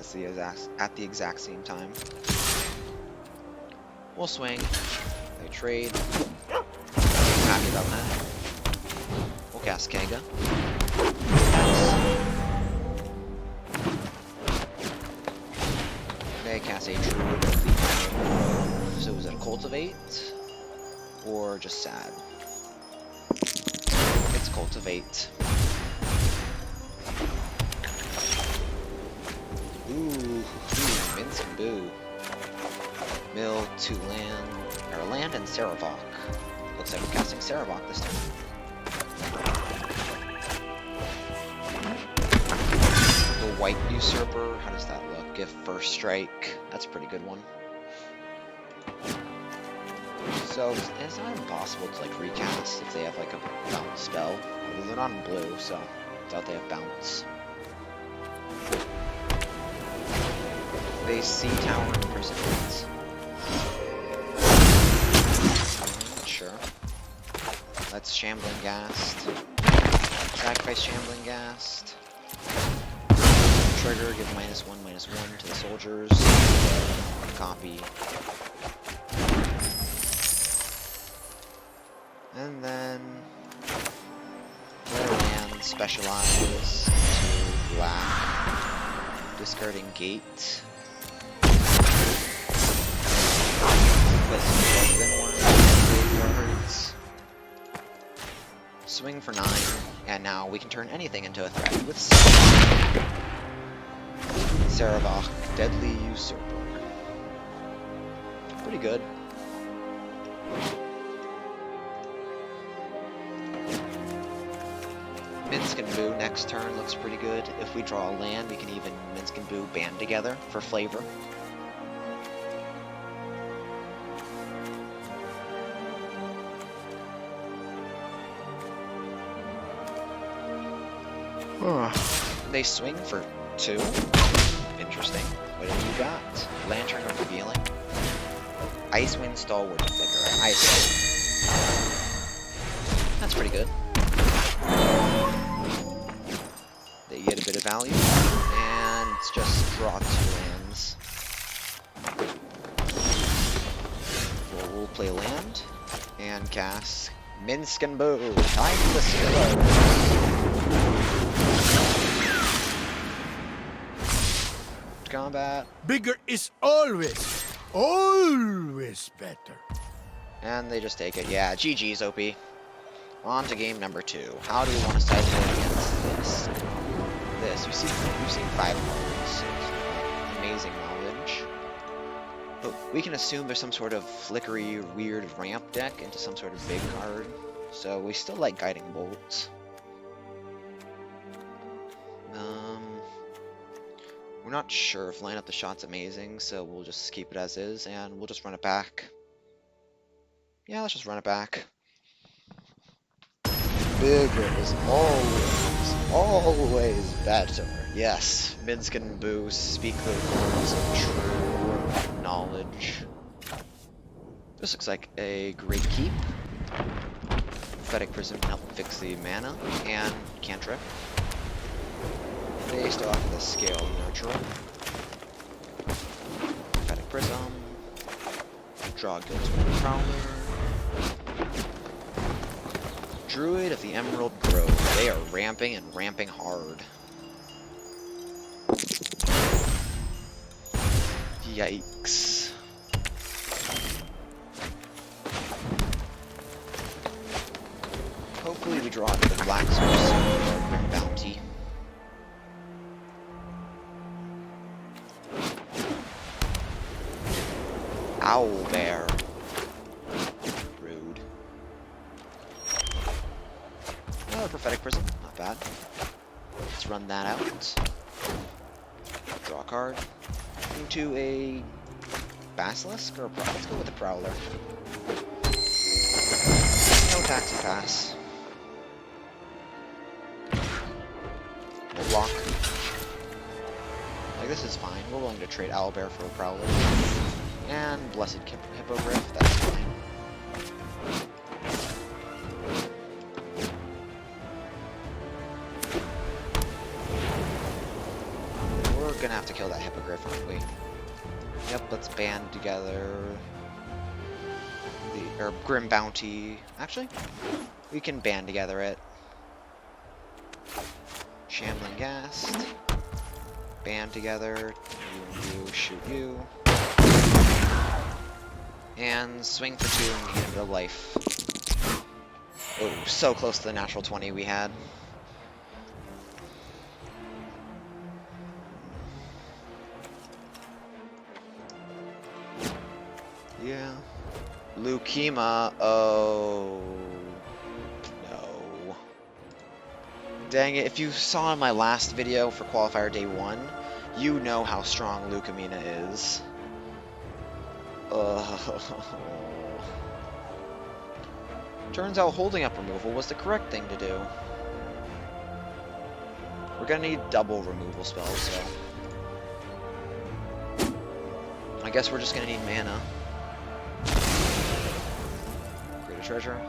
at the exact same time. We'll swing. They trade. Happy about that. We'll cast Kega. They cast a Druid. So was it a Cultivate? Or just Sad? It's Cultivate. Ooh, Minskin Boo. Mill, 2 land, or land and Saravok. Looks like we're casting Saravok this time. The White Usurper, how does that look? Give first strike. That's a pretty good one. So, it's not impossible to like recast if they have like a bounce spell. Although they're not in blue, so I doubt they have bounce. They see Tower and Perseverance. Sure. That's Shambling Ghast. Sacrifice Shambling Ghast. trigger, give -1/-1 to the soldiers. Copy. And then play land, specialize to black, discarding gate. Put some graveyards. Swing for 9, and now we can turn anything into a threat with Saravach, Deadly Usurper. Pretty good. Minsk and Boo next turn looks pretty good. If we draw a land, we can even Minsk and Boo band together for flavor. They swing for 2. Interesting. What have you got? Lantern of Revealing. Icewind Stalwart Flicker. Ice. That's pretty good. They get a bit of value. And it's just draw 2 lands. We'll play land. And cast Minsk and Boo. Timeless Heroes. Combat. Bigger is always better. And they just take it. Yeah, GG's, OP. On to game number 2. How do we want to sideboard against this? We've seen 5 cards. Amazing knowledge. But we can assume there's some sort of flickery, weird ramp deck into some sort of big card. So we still like Guiding Bolt. We're not sure if line up the shot's amazing, so we'll just keep it as is, and we'll just run it back. Yeah, let's just run it back. Bigger is always better. Yes, Minsk and Boo speak the words of true knowledge. This looks like a great keep. Prophetic Prism can help fix the mana, and cantrip. Based off the scale neutral. Prophetic Prism. Draw Guildswood Prowler. Druid of the Emerald Grove. They are ramping and ramping hard. Yikes. Hopefully we draw into the Black Source or Grim Bounty. Owl Bear. Rude. Oh, Prophetic Prism. Not bad. Let's run that out. Draw a card. Into a Basilisk or a Prowler? Let's go with the Prowler. No taxi pass. We'll block. Like, this is fine. We're willing to trade Owlbear for a Prowler. And Blessed Hippogriff, that's fine. We're gonna have to kill that Hippogriff, aren't we? Yep, let's band together the Grim Bounty. Actually, we can band together it. Shambling Ghast. Band together. You, shoot you. And swing for 2 and gain a bit of life. Oh, so close to the natural 20 we had. Yeah. Leukemia. Oh. No. Dang it. If you saw in my last video for Qualifier Day 1, you know how strong Leukemia is. Turns out holding up removal was the correct thing to do. We're gonna need double removal spells, so... I guess we're just gonna need mana. Create a treasure.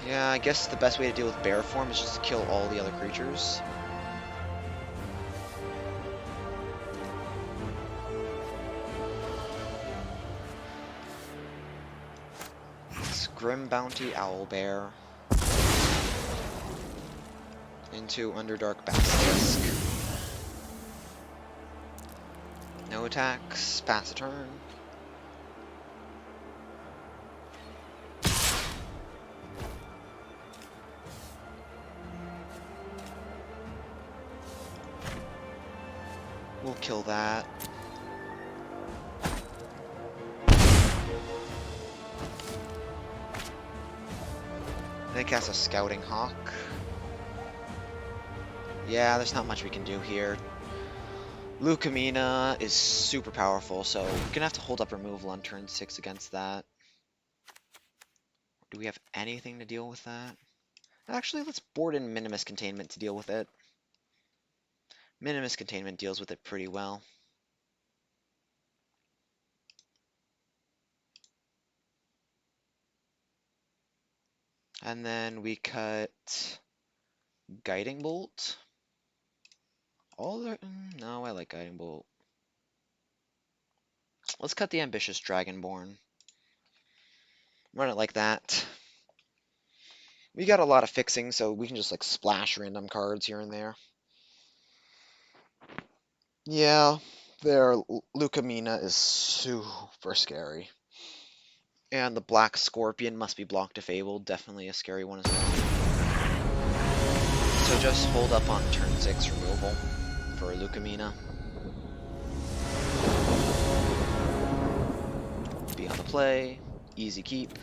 Yeah, I guess the best way to deal with bear form is just to kill all the other creatures. It's Grim Bounty Owlbear into Underdark Basilisk. No attacks, pass a turn. We'll kill that. They cast a Scouting Hawk. Yeah, there's not much we can do here. Lucamina is super powerful, so we're gonna have to hold up removal on turn 6 against that. Do we have anything to deal with that? Actually, let's board in Minimus Containment to deal with it. Minimus Containment deals with it pretty well. And then we cut Guiding Bolt. No, I like Guiding Bolt. Let's cut the Ambitious Dragonborn. Run it like that. We got a lot of fixing, so we can just like splash random cards here and there. Yeah, their Lucamina is super scary. And the Black Scorpion must be block disabled, definitely a scary one as well. So just hold up on turn 6 removal for Lucamina. Be on the play, easy keep.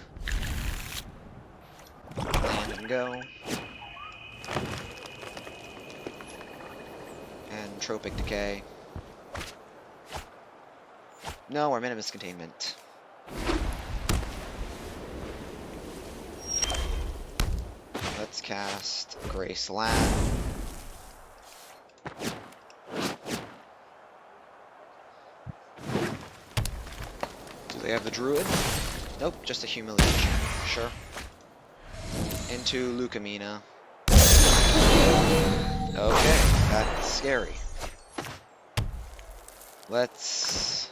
Land and go. And Tropic Decay. No, our Minimus Containment. Let's cast Grey Slab. Do they have the Druid? Nope, just a Humiliation. Sure. Into Lucamina. Okay, that's scary. Let's...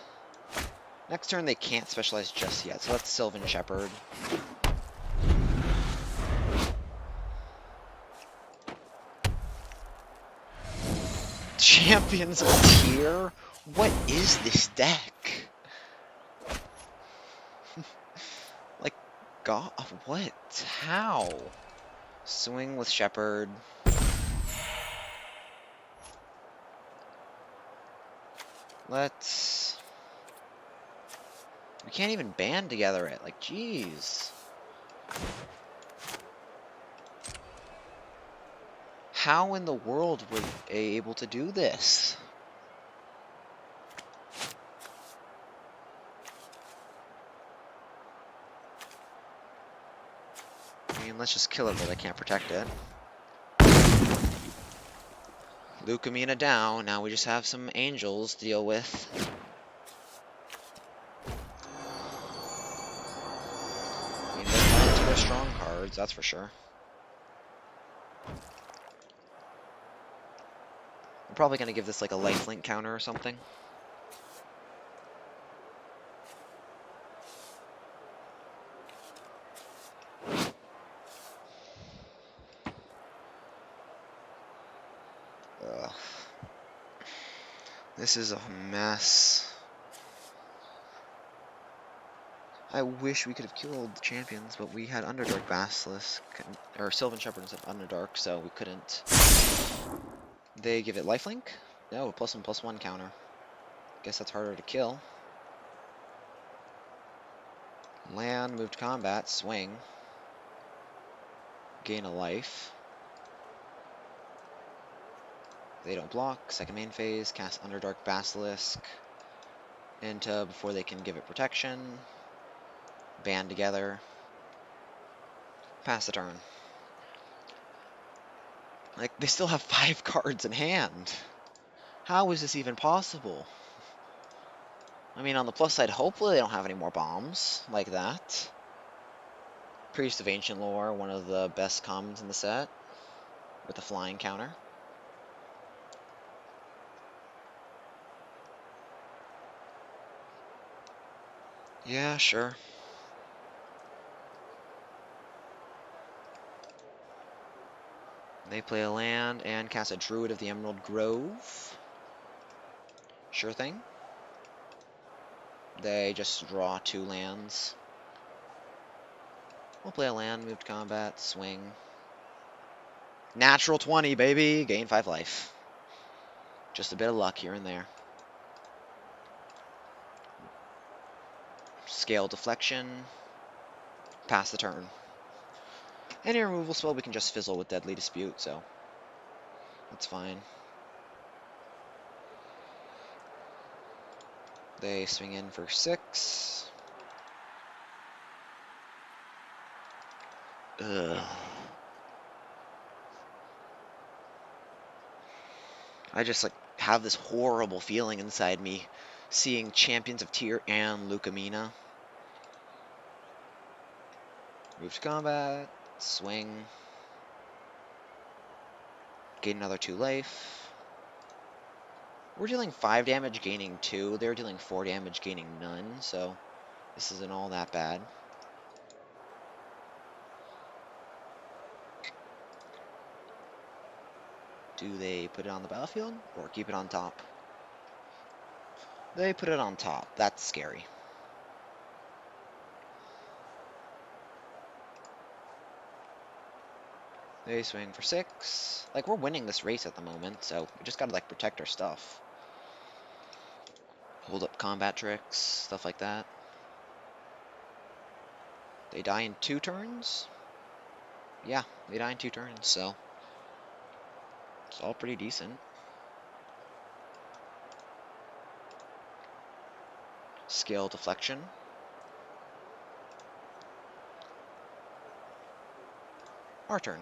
Next turn they can't specialize just yet, so let's Sylvan Shepherd. Champions of Tier? What is this deck? Like, God, what? How? Swing with Shepherd. Let's... We can't even band together it. Like, jeez. How in the world were they able to do this? I mean, let's just kill it, but I can't protect it. Lucamina down. Now we just have some angels to deal with. I mean, they're playing 2 strong cards, that's for sure. I'm probably going to give this like a lifelink counter or something. Ugh. This is a mess. I wish we could have killed the champions, but we had Underdark Basilisk, or Sylvan Shepherd instead of Underdark, so we couldn't. They give it lifelink? No, +1/+1 counter. Guess that's harder to kill. Land, move to combat, swing. Gain a life. They don't block. Second main phase, cast Underdark Basilisk into before they can give it protection. Band together. Pass the turn. Like, they still have 5 cards in hand. How is this even possible? I mean, on the plus side, hopefully they don't have any more bombs like that. Priest of Ancient Lore, one of the best commons in the set, with a flying counter. Yeah, sure. They play a land and cast a Druid of the Emerald Grove. Sure thing. They just draw 2 lands. We'll play a land, move to combat, swing. Natural 20, baby! Gain 5 life. Just a bit of luck here and there. Scale Deflection. Pass the turn. Any removal spell we can just fizzle with Deadly Dispute, so that's fine. They swing in for 6. Ugh. I just, like, have this horrible feeling inside me seeing Champions of Tyr and Lucamina. Move to combat, swing, gain another 2 life. We're dealing 5 damage, gaining 2. They're dealing 4 damage, gaining none, so this isn't all that bad. Do they put it on the battlefield or keep it on top? They put it on top. That's scary. They swing for 6. Like, we're winning this race at the moment, so we just gotta, like, protect our stuff. Hold up combat tricks, stuff like that. They die in 2 turns? Yeah, they die in 2 turns, so it's all pretty decent. Scale Deflection. Our turn.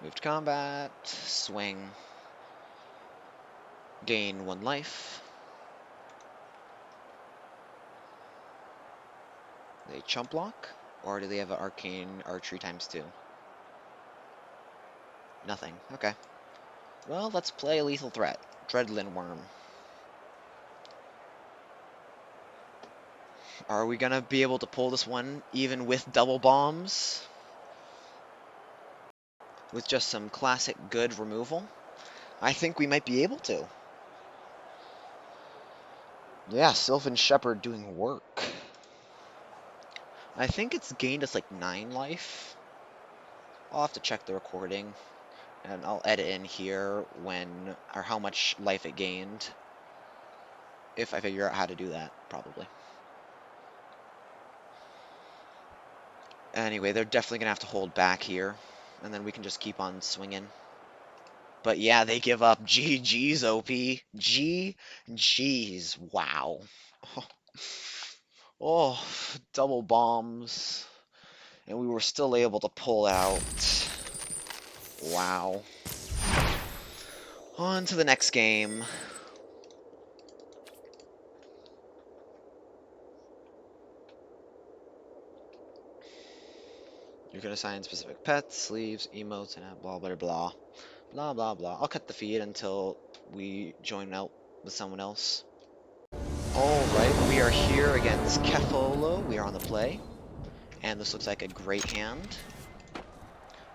Move to combat, swing, gain 1 life. They chump block, or do they have an arcane archery ×2? Nothing. Okay. Well, let's play a lethal threat. Dreadlin Worm. Are we gonna be able to pull this one even with double bombs? With just some classic good removal? I think we might be able to. Yeah, Sylvan Shepherd doing work. I think it's gained us like 9 life. I'll have to check the recording, and I'll edit in here when, or how much life it gained. If I figure out how to do that, probably. Anyway, they're definitely going to have to hold back here, and then we can just keep on swinging. But yeah, they give up. GG's, OP. GG's. Wow. Oh, double bombs. And we were still able to pull out. Wow. On to the next game. You can assign specific pets, sleeves, emotes, and blah, blah, blah. Blah, blah, blah. I'll cut the feed until we join out with someone else. Alright, we are here against Kefolo. We are on the play. And this looks like a great hand.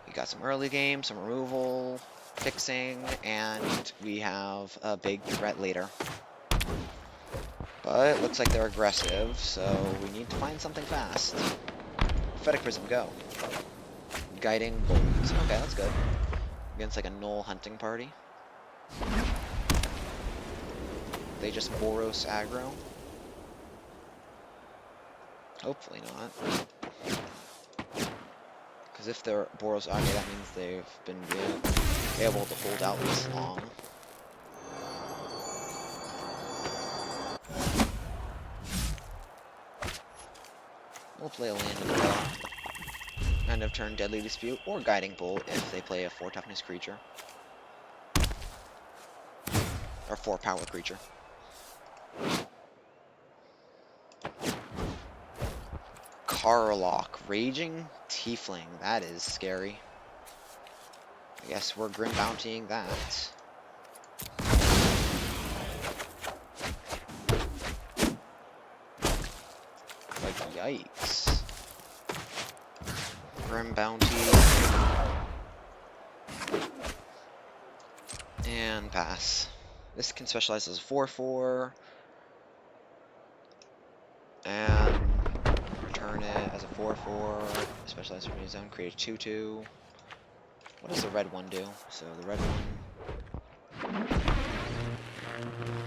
We got some early game, some removal, fixing, and we have a big threat later. But it looks like they're aggressive, so we need to find something fast. Prophetic Prism, go. Guiding Bolt. Okay, that's good. Against like a Null hunting party. They just Boros aggro. Hopefully not. Because if they're Boros aggro, that means they've been able to hold out this long. We'll play a land in the end of turn Deadly Dispute, or Guiding Bolt if they play a 4 toughness creature. Or 4 power creature. Carlock, Raging Tiefling. That is scary. I guess we're Grim Bountying that. Like, yikes. Grim Bounty. And pass. This can specialize as a 4/4. And return it as a 4/4. Specialize for new zone. Create a 2/2. What does the red one do? So the red one.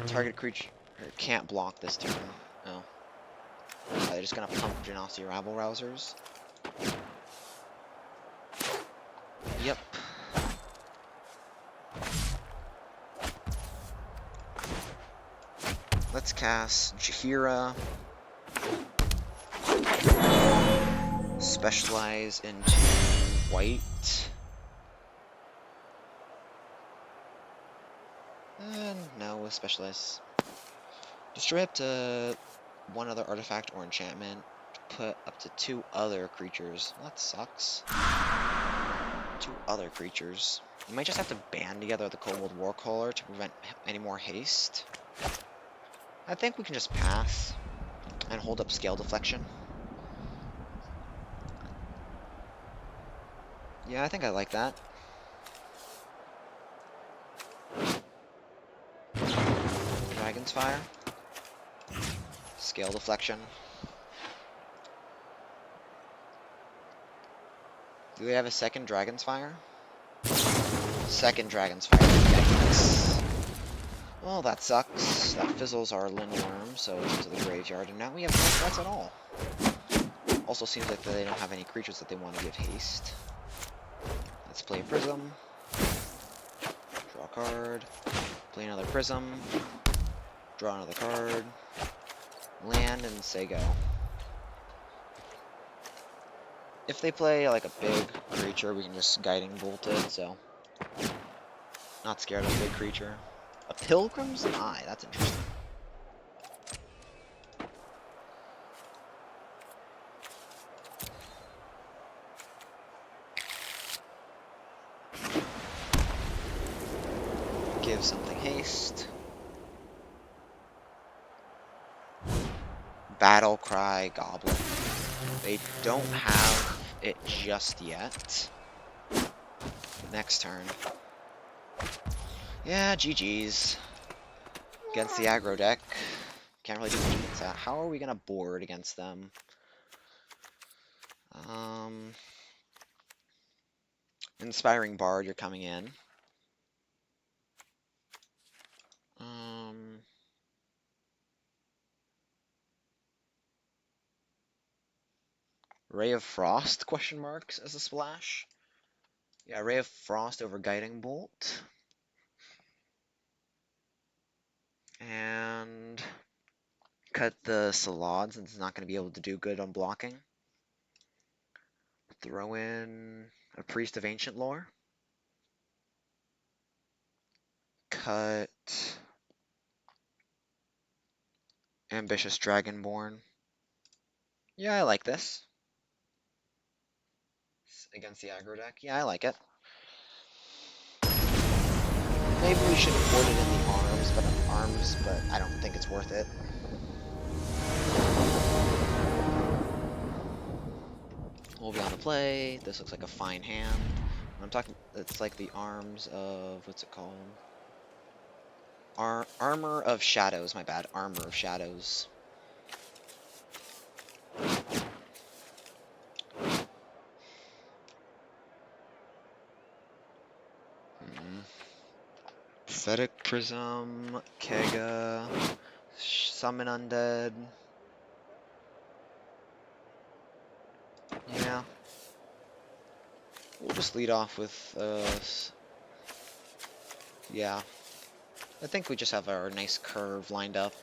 Target creature can't block this turn. Oh. They're just gonna pump Genasi Rabble Rousers. Yep. Let's cast Jaheira. Specialize into white. And no, we'll specialize. Destroy up to one other artifact or enchantment. Put up to 2 other creatures. Well, that sucks. 2 other creatures. You might just have to band together the Kobold Warcaller to prevent any more haste. I think we can just pass and hold up Scale Deflection. Yeah, I think I like that. Dragon's Fire. Scale Deflection. Do we have a second Dragon's Fire? Second Dragon's Fire. Yikes. Well, that sucks. That fizzles our Lindworm, so it's into the graveyard, and now we have no threats at all. Also seems like they don't have any creatures that they want to give haste. Let's play a Prism. Draw a card. Play another Prism. Draw another card. Land and say go. If they play like a big creature, we can just Guiding Bolt it, so not scared of a big creature. A Pilgrim's Eye, that's interesting. Give something haste. Battle Cry Goblin. They don't have it just yet. Next turn. Yeah, GG's. Against the aggro deck. Can't really do much against that. How are we gonna board against them? Inspiring Bard, you're coming in. Ray of Frost, question marks, as a splash. Yeah, Ray of Frost over Guiding Bolt. And cut the Salad since it's not going to be able to do good on blocking. Throw in a Priest of Ancient Lore. Cut Ambitious Dragonborn. Yeah, I like this. Against the aggro deck. Yeah, I like it. Maybe we should have boarded in the arms, but I don't think it's worth it. We'll be on the play. This looks like a fine hand. I'm talking, it's like the arms of, what's it called? Armor of Shadows, my bad. Armor of Shadows. Pathetic Prism, Kega, Summon Undead. Yeah. We'll just lead off with, yeah. I think we just have our nice curve lined up.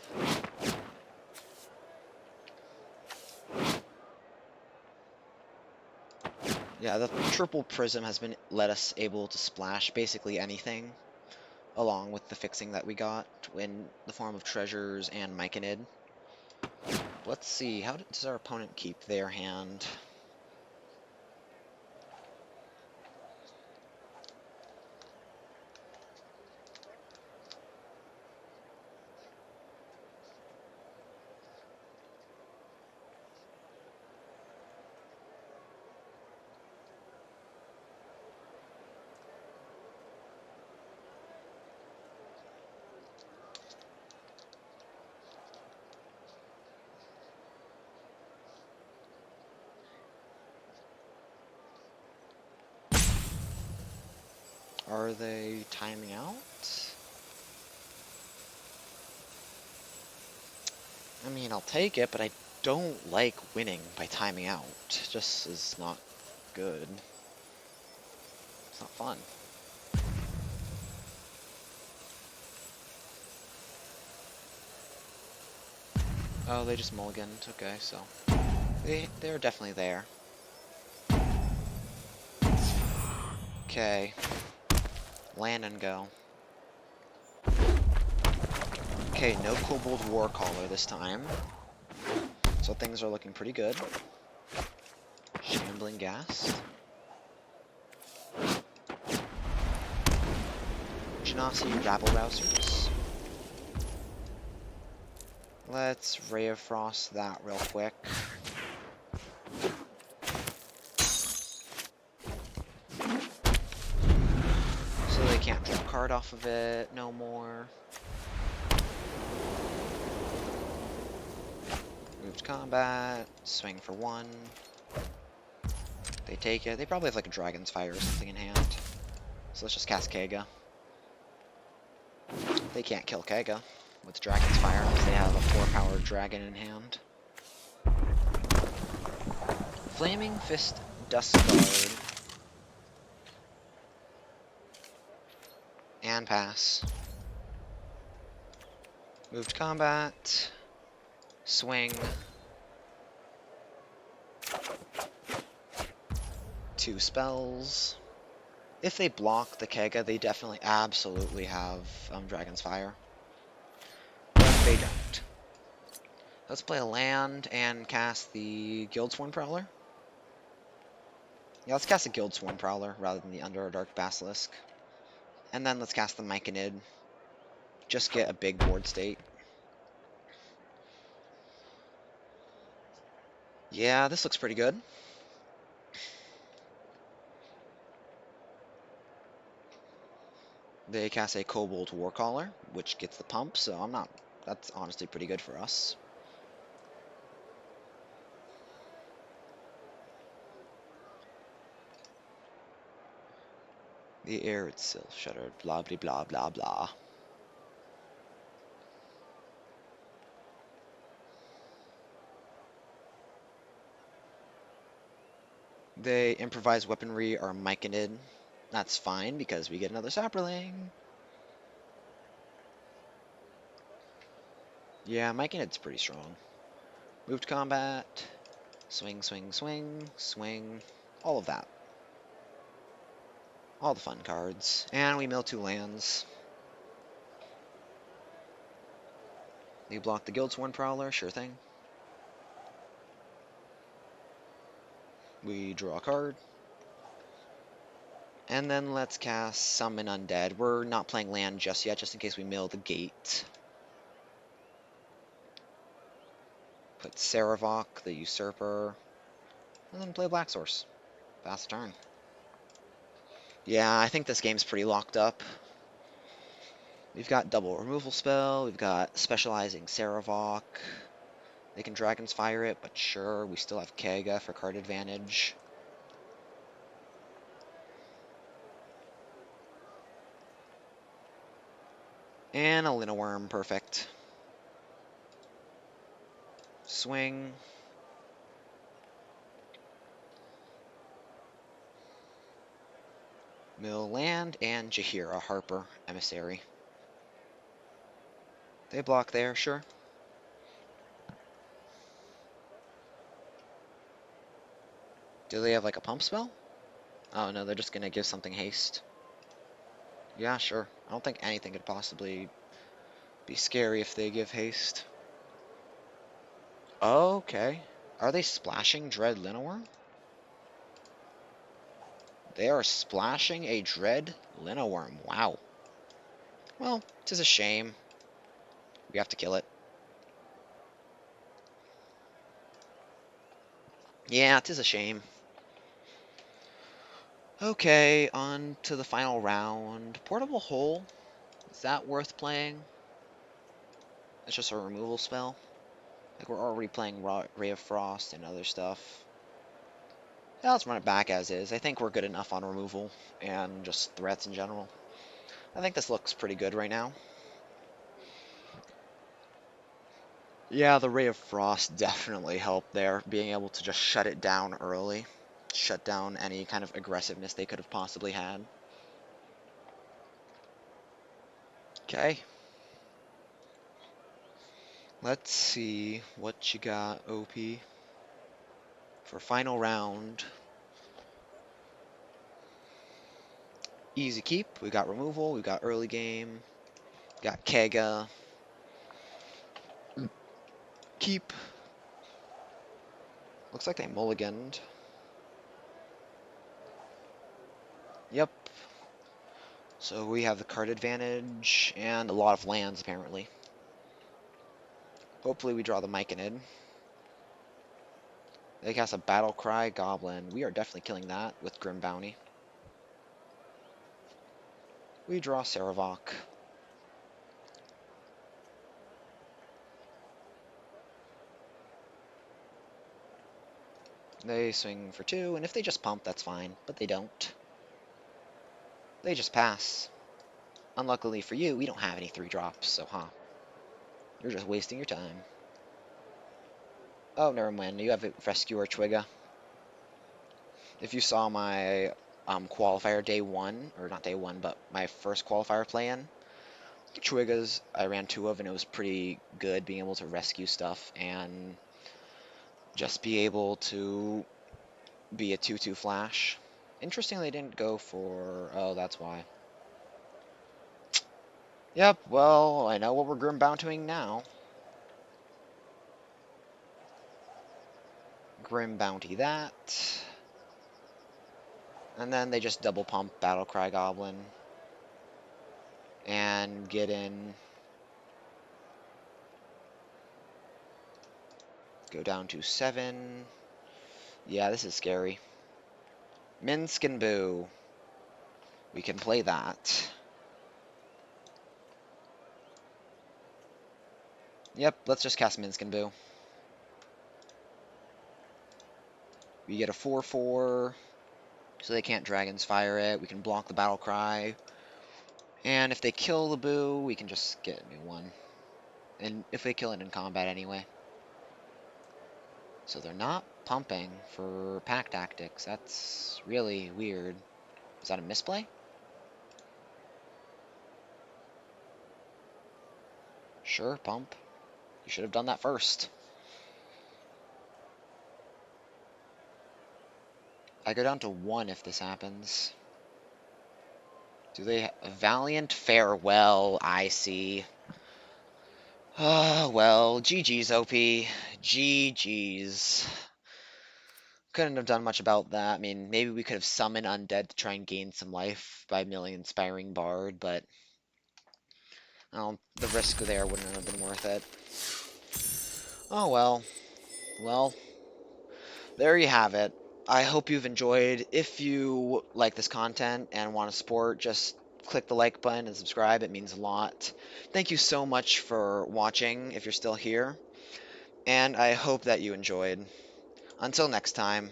Yeah, the triple prism has been let us able to splash basically anything, along with the fixing that we got in the form of treasures and Myconid. Let's see, how does our opponent keep their hand? Are they timing out? I mean, I'll take it, but I don't like winning by timing out. Just is not good. It's not fun. Oh, they just mulliganed. Okay, so they're definitely there. Okay. Land and go. Okay, no Kobold Warcaller this time. So things are looking pretty good. Shambling Ghast. Genasi Rabble Rousers. Let's Ray of Frost that real quick. So they can't draw a card off of it no more. Move to combat, swing for 1. They take it. They probably have like a Dragon's Fire or something in hand. So let's just cast Kega. They can't kill Kega with Dragon's Fire because they have a 4-power dragon in hand. Flaming Fist Dust Guard. And pass. Move to combat. Swing. 2 spells. If they block the Kega, they definitely absolutely have Dragon's Fire. But they don't. Let's play a land and cast the Guildsworn Prowler. Yeah, let's cast the Guildsworn Prowler rather than the Underdark Basilisk. And then let's cast the Myconid. Just get a big board state. Yeah, this looks pretty good. They cast a Kobold Warcaller, which gets the pump, so that's honestly pretty good for us. The air itself shuddered, blah blah blah blah blah. They improvise weaponry or Myconid. That's fine because we get another Saproling. Yeah, Myconid's pretty strong. Move to combat. Swing, swing, swing, swing. All of that. All the fun cards. And we mill 2 lands. You block the Guildsworn Prowler, sure thing. We draw a card. And then let's cast Summon Undead. We're not playing land just yet, just in case we mill the gate. Put Saravok, the Usurper. And then play Black Source. Fast turn. Yeah, I think this game's pretty locked up. We've got double removal spell, we've got specializing Saravok. They can Dragon's Fire it, but sure, we still have Kega for card advantage. And a Linnoworm, perfect. Swing. Mill land, and Jaheira, Harper, Emissary. They block there, sure. Do they have like a pump spell? Oh no, they're just gonna give something haste. Yeah, sure. I don't think anything could possibly be scary if they give haste. Okay. Are they splashing Dread Linoworm? They are splashing a Dread Linoworm. Wow. Well, tis a shame. We have to kill it. Yeah, tis a shame. Okay, on to the final round. Portable Hole. Is that worth playing? It's just a removal spell. Like, we're already playing Ray of Frost and other stuff. Yeah, let's run it back as is. I think we're good enough on removal and just threats in general. I think this looks pretty good right now. Yeah, the Ray of Frost definitely helped there, being able to just shut it down early. Shut down any kind of aggressiveness they could have possibly had. Okay. Let's see what you got, OP. For final round. Easy keep. We got removal. We got early game. Got Kega. Keep. Looks like they mulliganed. Yep. So we have the card advantage and a lot of lands, apparently. Hopefully we draw the Myconid. They cast a Battle Cry Goblin. We are definitely killing that with Grim Bounty. We draw Saravok. They swing for 2, and if they just pump, that's fine, but they don't. They just pass. Unluckily for you, we don't have any 3-drops, so you're just wasting your time. Oh, never mind, you have a Rescuer Twiga. If you saw my qualifier day 1, or not day 1, but my first qualifier plan, Twigas I ran 2 of, and it was pretty good being able to rescue stuff and just be able to be a 2/2 flash. Interesting they didn't go for... Oh, that's why. Yep, well, I know what we're Grim Bountying now. Grim Bounty that. And then they just double pump Battlecry Goblin. And get in... Go down to 7. Yeah, this is scary. Minsk and Boo. We can play that. Yep, let's just cast Minsk and Boo. We get a 4/4, so they can't Dragon's Fire it. We can block the Battle Cry. And if they kill the Boo, we can just get a new one. And if they kill it in combat anyway. So they're not pumping for pack tactics. That's really weird. Is that a misplay? Sure, pump. You should have done that first. I go down to 1 if this happens. Do they... Valiant Farewell, I see. Ah, well, GG's, OP. GG's. Couldn't have done much about that. I mean, maybe we could have summoned Undead to try and gain some life by milling Inspiring Bard, but... the risk there wouldn't have been worth it. Oh, well. Well, there you have it. I hope you've enjoyed. If you like this content and want to support, just click the like button and subscribe. It means a lot. Thank you so much for watching if you're still here, and I hope that you enjoyed. Until next time.